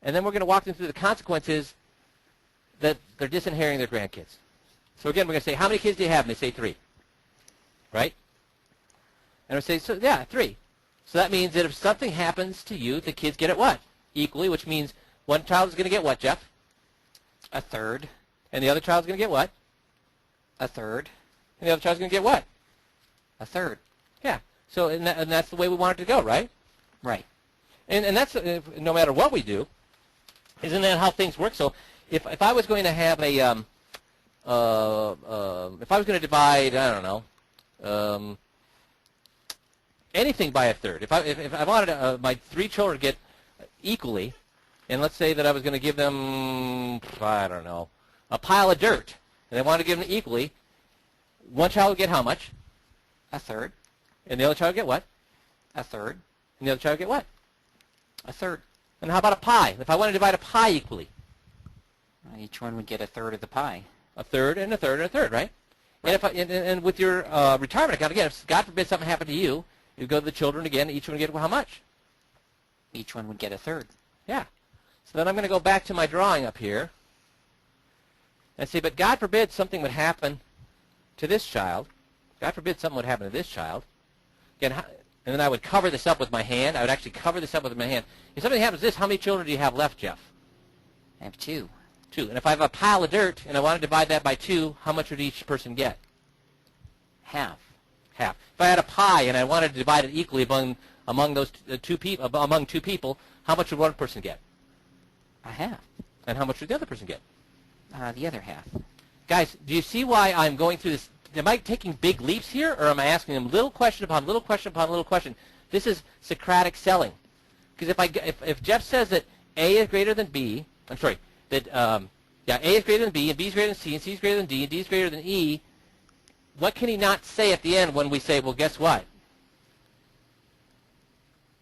And then we're going to walk them through the consequences that they're disinheriting their grandkids. So again, we're going to say, how many kids do you have? And they say 3. Right? And we say, so yeah, 3. So that means that if something happens to you, the kids get it what? Equally, which means one child is going to get what, Jeff? 1/3. And the other child is going to get what? 1/3. And the other child is going to get what? 1/3. Yeah. So and that's the way we want it to go, right? Right. And that's no matter what we do. Isn't that how things work? So if I was going to have a if I was going to divide, I don't know, anything by 1/3. If I wanted my 3 children to get equally, and let's say that I was going to give them, I don't know, a pile of dirt, and I wanted to give them equally, one child would get how much? A third. And the other child would get what? A third. And the other child would get what? A third. And how about a pie? If I want to divide a pie equally? Each one would get a third of the pie. A third and a third and a third, right? And if and with your retirement account, again, if God forbid something happened to you, you go to the children again, each one would get how much? Each one would get a third. Yeah. So then I'm going to go back to my drawing up here and say, but God forbid something would happen to this child. God forbid something would happen to this child. Again, and then I would cover this up with my hand. I would actually cover this up with my hand. If something happens to this, how many children do you have left, Jeff? I have 2. 2. And if I have a pile of dirt and I want to divide that by 2, how much would each person get? Half. Half. If I had a pie and I wanted to divide it equally among those two people, how much would one person get? A half. And how much would the other person get? The other half. Guys, do you see why I'm going through this? Am I taking big leaps here, or am I asking them little question upon little question upon little question? This is Socratic selling. Because if Jeff says that A is greater than B, I'm sorry, that A is greater than B, and B is greater than C, and C is greater than D, and D is greater than E, what can he not say at the end when we say, well, guess what?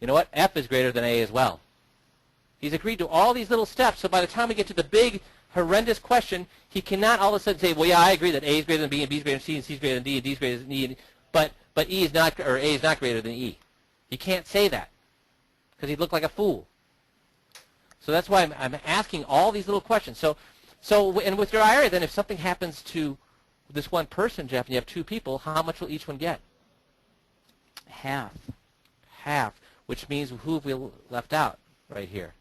You know what? F is greater than A as well. He's agreed to all these little steps, so by the time we get to the big, horrendous question, he cannot all of a sudden say, well, yeah, I agree that A is greater than B, and B is greater than C, and C is greater than D, and D is greater than E, but E is not, or A is not greater than E. He can't say that because he'd look like a fool. So that's why I'm asking all these little questions. So, and with your IRA, then if something happens to this one person, Jeff, and you have 2 people, how much will each one get? Half. Half, which means who have we left out right here?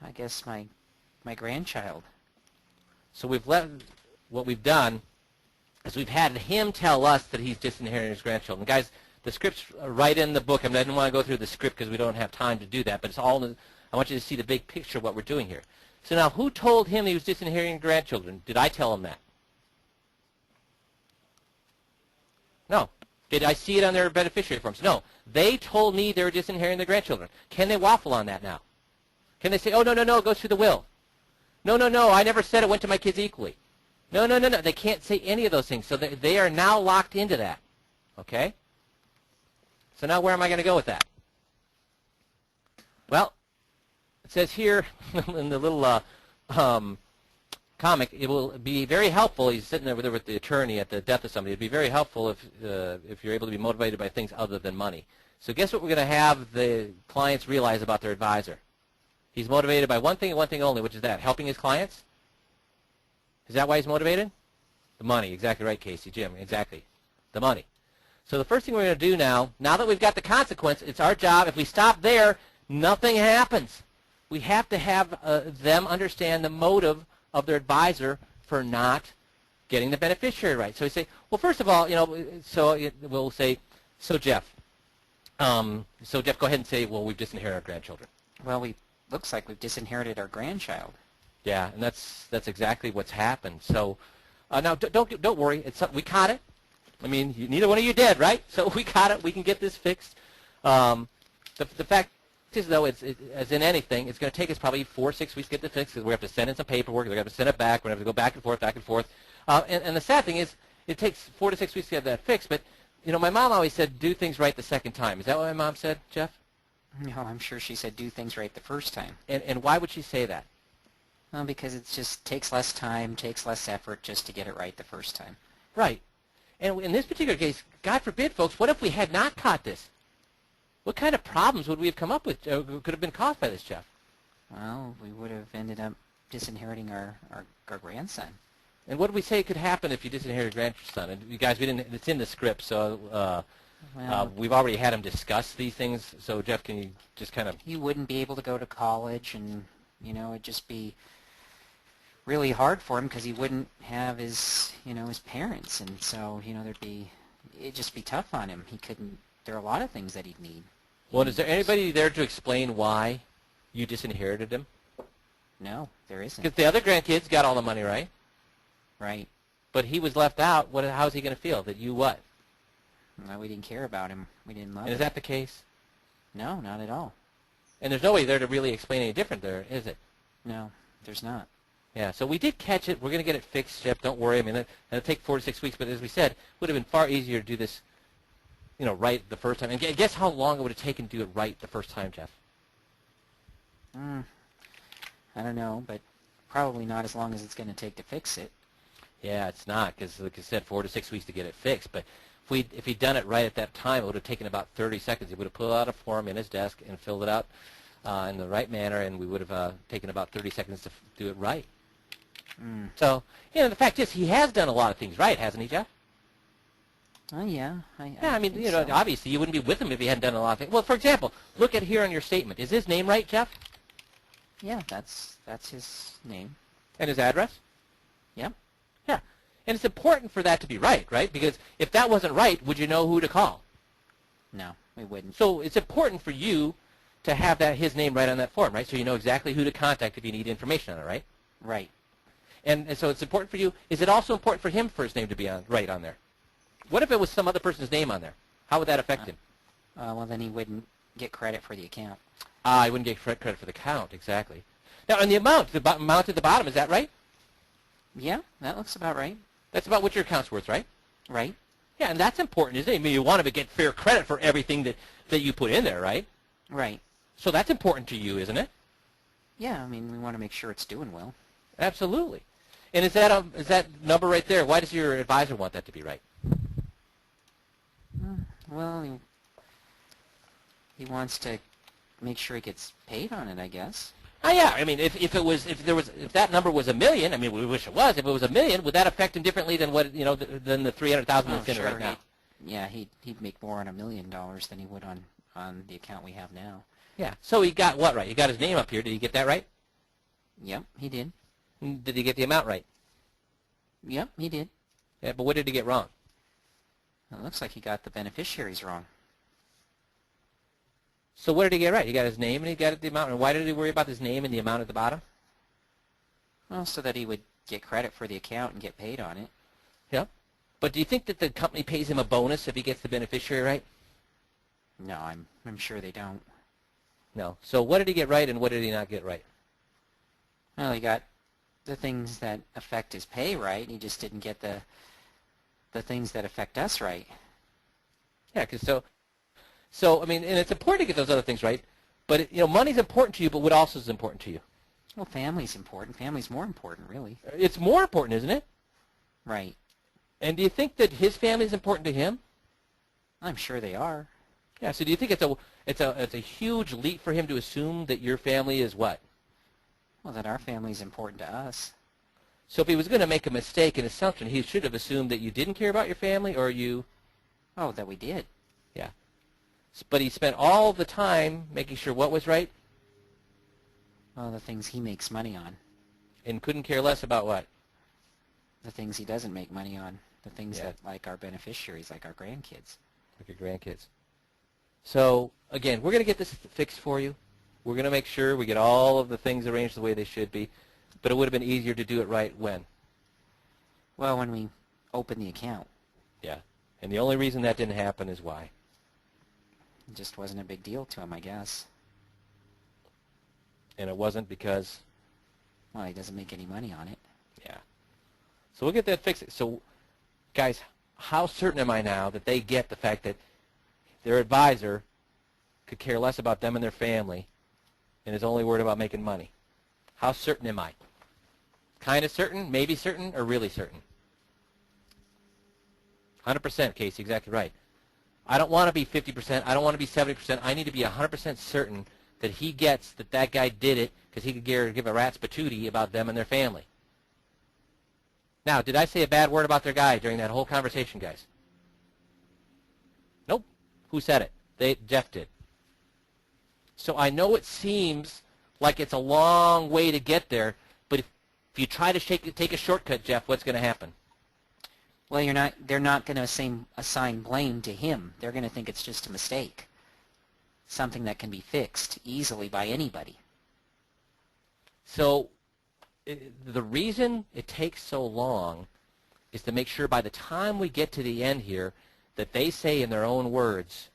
I guess my grandchild. So what we've done is we've had him tell us that he's disinheriting his grandchildren. Guys, the script's right in the book. I didn't want to go through the script because we don't have time to do that, but it's all. I want you to see the big picture of what we're doing here. So now, who told him he was disinheriting grandchildren? Did I tell him that? No. Did I see it on their beneficiary forms? No. They told me they were disinheriting their grandchildren. Can they waffle on that now? Can they say, oh, no, it goes through the will? No, I never said it went to my kids equally. No. They can't say any of those things. So they are now locked into that. Okay? So now where am I going to go with that? Well, it says here in the little comic, it will be very helpful. He's sitting there with the attorney at the death of somebody. It would be very helpful if you're able to be motivated by things other than money. So guess what we're going to have the clients realize about their advisor? He's motivated by one thing and one thing only, which is that, helping his clients. Is that why he's motivated? The money. Exactly right, Casey. Jim, exactly. The money. So the first thing we're going to do now that we've got the consequence, it's our job. If we stop there, nothing happens. We have to have them understand the motive of their advisor for not getting the beneficiary right. So we say, well, first of all, we'll say, so Jeff, go ahead and say, well, we've disinherited our grandchildren. Well, looks like we've disinherited our grandchild. Yeah, and that's exactly what's happened. So now don't worry. We caught it. I mean, neither one of you did, right? So we caught it. We can get this fixed. The fact is, though, as in anything, it's going to take us probably 4 or 6 weeks to get this fixed because we have to send in some paperwork. We're going to have to send it back. We're going to have to go back and forth. And the sad thing is, it takes 4 to 6 weeks to get that fixed. But my mom always said, "Do things right the second time." Is that what my mom said, Jeff? No, I'm sure she said do things right the first time. And why would she say that? Well, because it just takes less time, takes less effort just to get it right the first time. Right. And in this particular case, God forbid, folks, what if we had not caught this? What kind of problems would we have come up with, could have been caused by this, Jeff? Well, we would have ended up disinheriting our grandson. And what did we say could happen if you disinherited your grandson? And you guys, it's in the script, so we've already had him discuss these things. So, Jeff, can you just kind of... He wouldn't be able to go to college, and, it'd just be really hard for him because he wouldn't have his parents. And so, it'd just be tough on him. He couldn't... There are a lot of things that he'd need. Well, is there anybody there to explain why you disinherited him? No, there isn't. Because the other grandkids got all the money, right? Right. But he was left out. How's he going to feel? That you what? No, we didn't care about him. We didn't love him. And is that the case? No, not at all. And there's no way there to really explain any different there, is it? No, there's not. Yeah, so we did catch it. We're going to get it fixed, Jeff. Don't worry. I mean, it'll take 4 to 6 weeks, but as we said, it would have been far easier to do this, right the first time. And guess how long it would have taken to do it right the first time, Jeff? I don't know, but probably not as long as it's going to take to fix it. Yeah, it's not, because like I said, 4 to 6 weeks to get it fixed. But if he'd done it right at that time, it would have taken about 30 seconds. He would have pulled out a form in his desk and filled it out in the right manner, and we would have taken about 30 seconds to do it right. So, the fact is, he has done a lot of things right, hasn't he, Jeff? Oh, yeah. Yeah, I mean, think so. obviously you wouldn't be with him if he hadn't done a lot of things. Well, for example, look at here on your statement. Is his name right, Jeff? Yeah, that's his name. And his address? Yep. Yeah. And it's important for that to be right? Because if that wasn't right, would you know who to call? No, we wouldn't. So it's important for you to have his name right on that form, right? So you know exactly who to contact if you need information on it, right? Right. And so it's important for you. Is it also important for him for his name to be right on there? What if it was some other person's name on there? How would that affect him? Well, then he wouldn't get credit for the account. He wouldn't get credit for the count, exactly. Now, on the amount at the bottom, is that right? Yeah, that looks about right. That's about what your account's worth, right? Right. Yeah, and that's important, isn't it? I mean, you want to get fair credit for everything that you put in there, right? Right. So that's important to you, isn't it? Yeah, I mean, we want to make sure it's doing well. Absolutely. And is that number right there? Why does your advisor want that to be right? Well, he wants to make sure he gets paid on it, I guess. Oh yeah, I mean, if that number was $1 million, I mean, we wish it was. If it was $1 million, would that affect him differently than than the $300,000 that's in it right now? Yeah, he'd make more on $1 million than he would on the account we have now. Yeah. So he got what right? He got his name up here. Did he get that right? Yep, he did. Did he get the amount right? Yep, he did. Yeah, but what did he get wrong? It looks like he got the beneficiaries wrong. So what did he get right? He got his name and he got the amount. And why did he worry about his name and the amount at the bottom? Well, so that he would get credit for the account and get paid on it. Yeah. But do you think that the company pays him a bonus if he gets the beneficiary right? No, I'm sure they don't. No. So what did he get right and what did he not get right? Well, he got the things that affect his pay right, and he just didn't get the things that affect us right. Yeah, because so I mean, and it's important to get those other things right, but money's important to you, but what else is important to you? Well, family's important. Family's more important, really. It's more important, isn't it? Right. And do you think that his family is important to him? I'm sure they are. Yeah. So do you think it's a huge leap for him to assume that your family is what? Well, that our family's important to us. So if he was going to make a mistake, an assumption, he should have assumed that you didn't care about your family, or you. Oh, that we did. Yeah. But he spent all the time making sure what was right. Well, the things he makes money on. And couldn't care less about what? The things he doesn't make money on. The things Yeah. that, like our beneficiaries, like our grandkids. Like your grandkids. So, again, we're going to get this fixed for you. We're going to make sure we get all of the things arranged the way they should be. But it would have been easier to do it right when? Well, when we opened the account. Yeah. And the only reason that didn't happen is why? It just wasn't a big deal to him, I guess. And it wasn't because? Well, he doesn't make any money on it. Yeah. So we'll get that fixed. So, guys, how certain am I now that they get the fact that their advisor could care less about them and their family and is only worried about making money? How certain am I? Kind of certain, maybe certain, or really certain? 100%, Casey, exactly right. I don't want to be 50%. I don't want to be 70%. I need to be 100% certain that he gets that guy did it because he could give a rat's patootie about them and their family. Now, did I say a bad word about their guy during that whole conversation, guys? Nope. Who said it? Jeff did. So I know it seems like it's a long way to get there, but if you try to take a shortcut, Jeff, what's going to happen? Well, they're not going to assign blame to him. They're going to think it's just a mistake. Something that can be fixed easily by anybody. So the reason it takes so long is to make sure by the time we get to the end here that they say in their own words,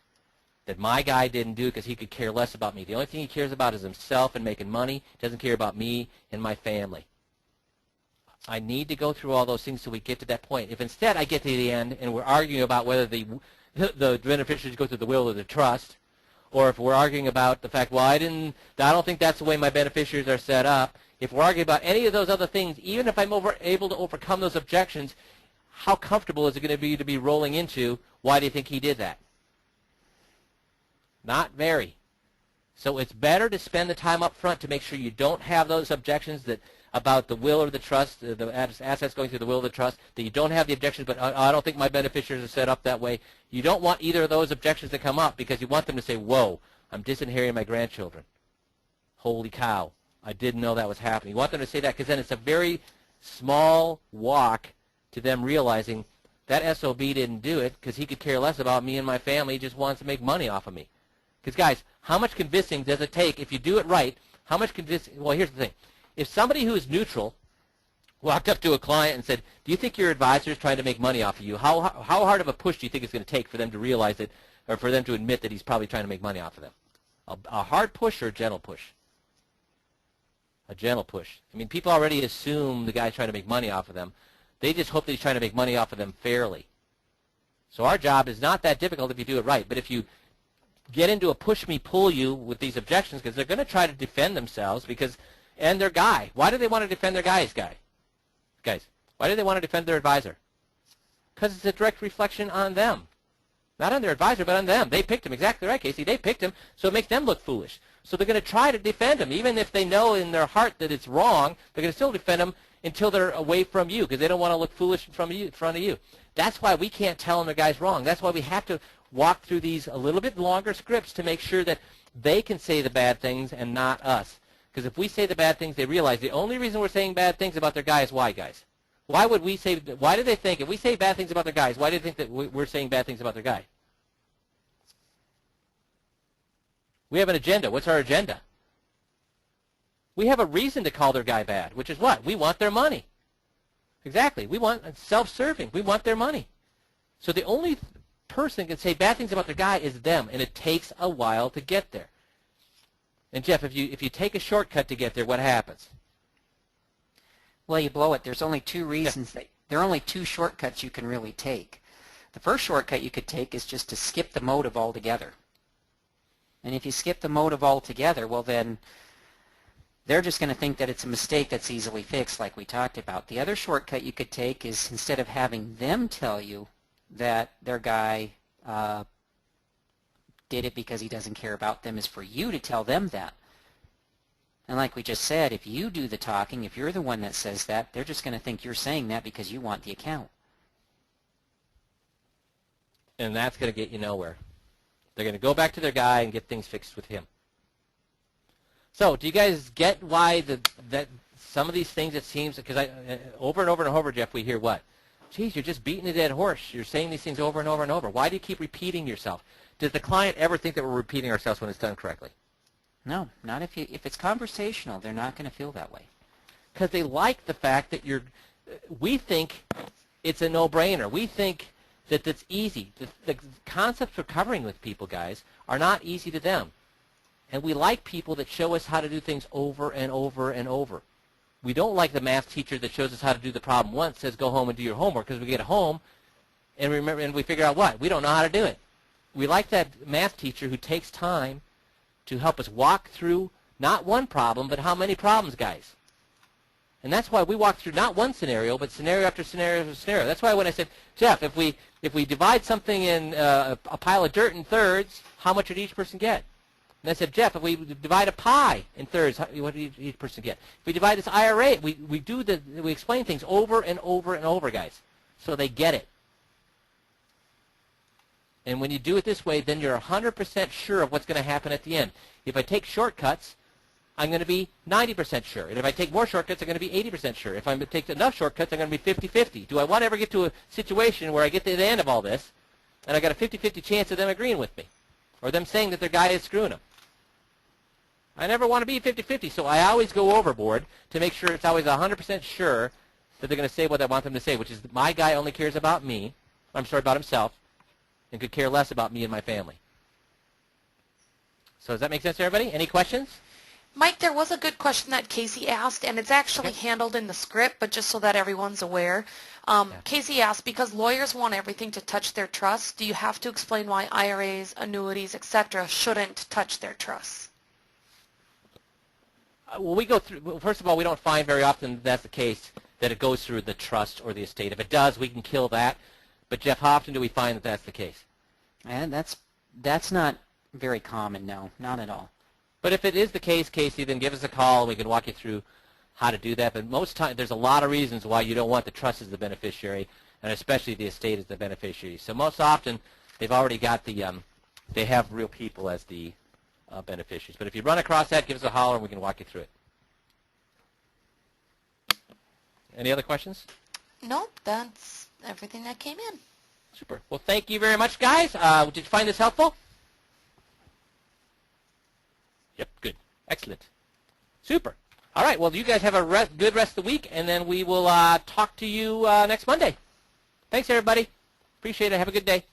that my guy didn't do because he could care less about me. The only thing he cares about is himself and making money. He doesn't care about me and my family. I need to go through all those things so we get to that point. If instead I get to the end and we're arguing about whether the beneficiaries go through the will or the trust, or if we're arguing about the fact, well, I don't think that's the way my beneficiaries are set up. If we're arguing about any of those other things, even if I'm able to overcome those objections, how comfortable is it going to be rolling into, why do you think he did that? Not very. So it's better to spend the time up front to make sure you don't have those objections that about the will or the trust, the assets going through the will or the trust, that you don't have the objections, but I don't think my beneficiaries are set up that way. You don't want either of those objections to come up because you want them to say, whoa, I'm disinheriting my grandchildren. Holy cow, I didn't know that was happening. You want them to say that because then it's a very small walk to them realizing that SOB didn't do it because he could care less about me and my family. He just wants to make money off of me. Because, guys, how much convincing does it take if you do it right? How much convincing? Well, here's the thing. If somebody who is neutral walked up to a client and said, do you think your advisor is trying to make money off of you? How hard of a push do you think it's going to take for them to realize it, or for them to admit that he's probably trying to make money off of them? A hard push or a gentle push? A gentle push. I mean, people already assume the guy's trying to make money off of them. They just hope that he's trying to make money off of them fairly. So our job is not that difficult if you do it right. But if you get into a push-me-pull-you with these objections, because they're going to try to defend themselves and their guy. Why do they want to defend their guys? Why do they want to defend their advisor? Because it's a direct reflection on them. Not on their advisor, but on them. They picked him. Exactly right, Casey. They picked him, so it makes them look foolish. So they're going to try to defend him. Even if they know in their heart that it's wrong, they're going to still defend him until they're away from you because they don't want to look foolish in front of you. That's why we can't tell them the guy's wrong. That's why we have to walk through these a little bit longer scripts to make sure that they can say the bad things and not us. Because if we say the bad things, they realize the only reason we're saying bad things about their guy is why, guys? Why do they think, if we say bad things about their guys, why do they think that we're saying bad things about their guy? We have an agenda. What's our agenda? We have a reason to call their guy bad, which is what? We want their money. Exactly. We want self-serving. We want their money. So the only person that can say bad things about their guy is them, and it takes a while to get there. And Jeff, if you take a shortcut to get there, what happens? Well, you blow it. There's only two reasons. There are only two shortcuts you can really take. The first shortcut you could take is just to skip the motive altogether. And if you skip the motive altogether, well then they're just going to think that it's a mistake that's easily fixed like we talked about. The other shortcut you could take is instead of having them tell you that their guy did it because he doesn't care about them, is for you to tell them that. And like we just said, if you do the talking, if you're the one that says that, they're just going to think you're saying that because you want the account. And that's going to get you nowhere. They're going to go back to their guy and get things fixed with him. So do you guys get why that some of these things, it seems, because over and over and over, Jeff, we hear what? Geez, you're just beating a dead horse. You're saying these things over and over and over. Why do you keep repeating yourself? Does the client ever think that we're repeating ourselves when it's done correctly? No, not if it's conversational. They're not going to feel that way. Because they like the fact that we think it's a no-brainer. We think that that's easy. The concepts for covering with people, guys, are not easy to them. And we like people that show us how to do things over and over and over. We don't like the math teacher that shows us how to do the problem once, says go home and do your homework, because we get home and we figure out what? We don't know how to do it. We like that math teacher who takes time to help us walk through not one problem, but how many problems, guys? And that's why we walk through not one scenario, but scenario after scenario after scenario. That's why when I said, Jeff, if we divide something in a pile of dirt in thirds, how much would each person get? And I said, Jeff, if we divide a pie in thirds, what did each person get? If we divide this IRA, we explain things over and over and over, guys, so they get it. And when you do it this way, then you're 100% sure of what's going to happen at the end. If I take shortcuts, I'm going to be 90% sure. And if I take more shortcuts, I'm going to be 80% sure. If I take enough shortcuts, I'm going to be 50-50. Do I want to ever get to a situation where I get to the end of all this, and I got a 50-50 chance of them agreeing with me, or them saying that their guy is screwing them? I never want to be 50-50, so I always go overboard to make sure it's always 100% sure that they're going to say what I want them to say, which is my guy only cares about me, about himself, and could care less about me and my family. So does that make sense to everybody? Any questions? Mike, there was a good question that Casey asked, and it's actually handled in the script, but just so that everyone's aware. Casey asked, because lawyers want everything to touch their trusts, do you have to explain why IRAs, annuities, etc. shouldn't touch their trusts? Well, we go through, well, first of all, we don't find very often that's the case, that it goes through the trust or the estate. If it does, we can kill that. But Jeff, how often do we find that that's the case? And that's not very common, no, not at all. But if it is the case, Casey, then give us a call and we can walk you through how to do that. But most times, there's a lot of reasons why you don't want the trust as the beneficiary, and especially the estate as the beneficiary. So most often, they've already got the, they have real people as the beneficiaries. But if you run across that, give us a holler and we can walk you through it. Any other questions? Nope, that's everything that came in. Super. Well, thank you very much, guys. Did you find this helpful? Yep, good. Excellent. Super. All right, well, you guys have a good rest of the week, and then we will talk to you next Monday. Thanks, everybody. Appreciate it. Have a good day.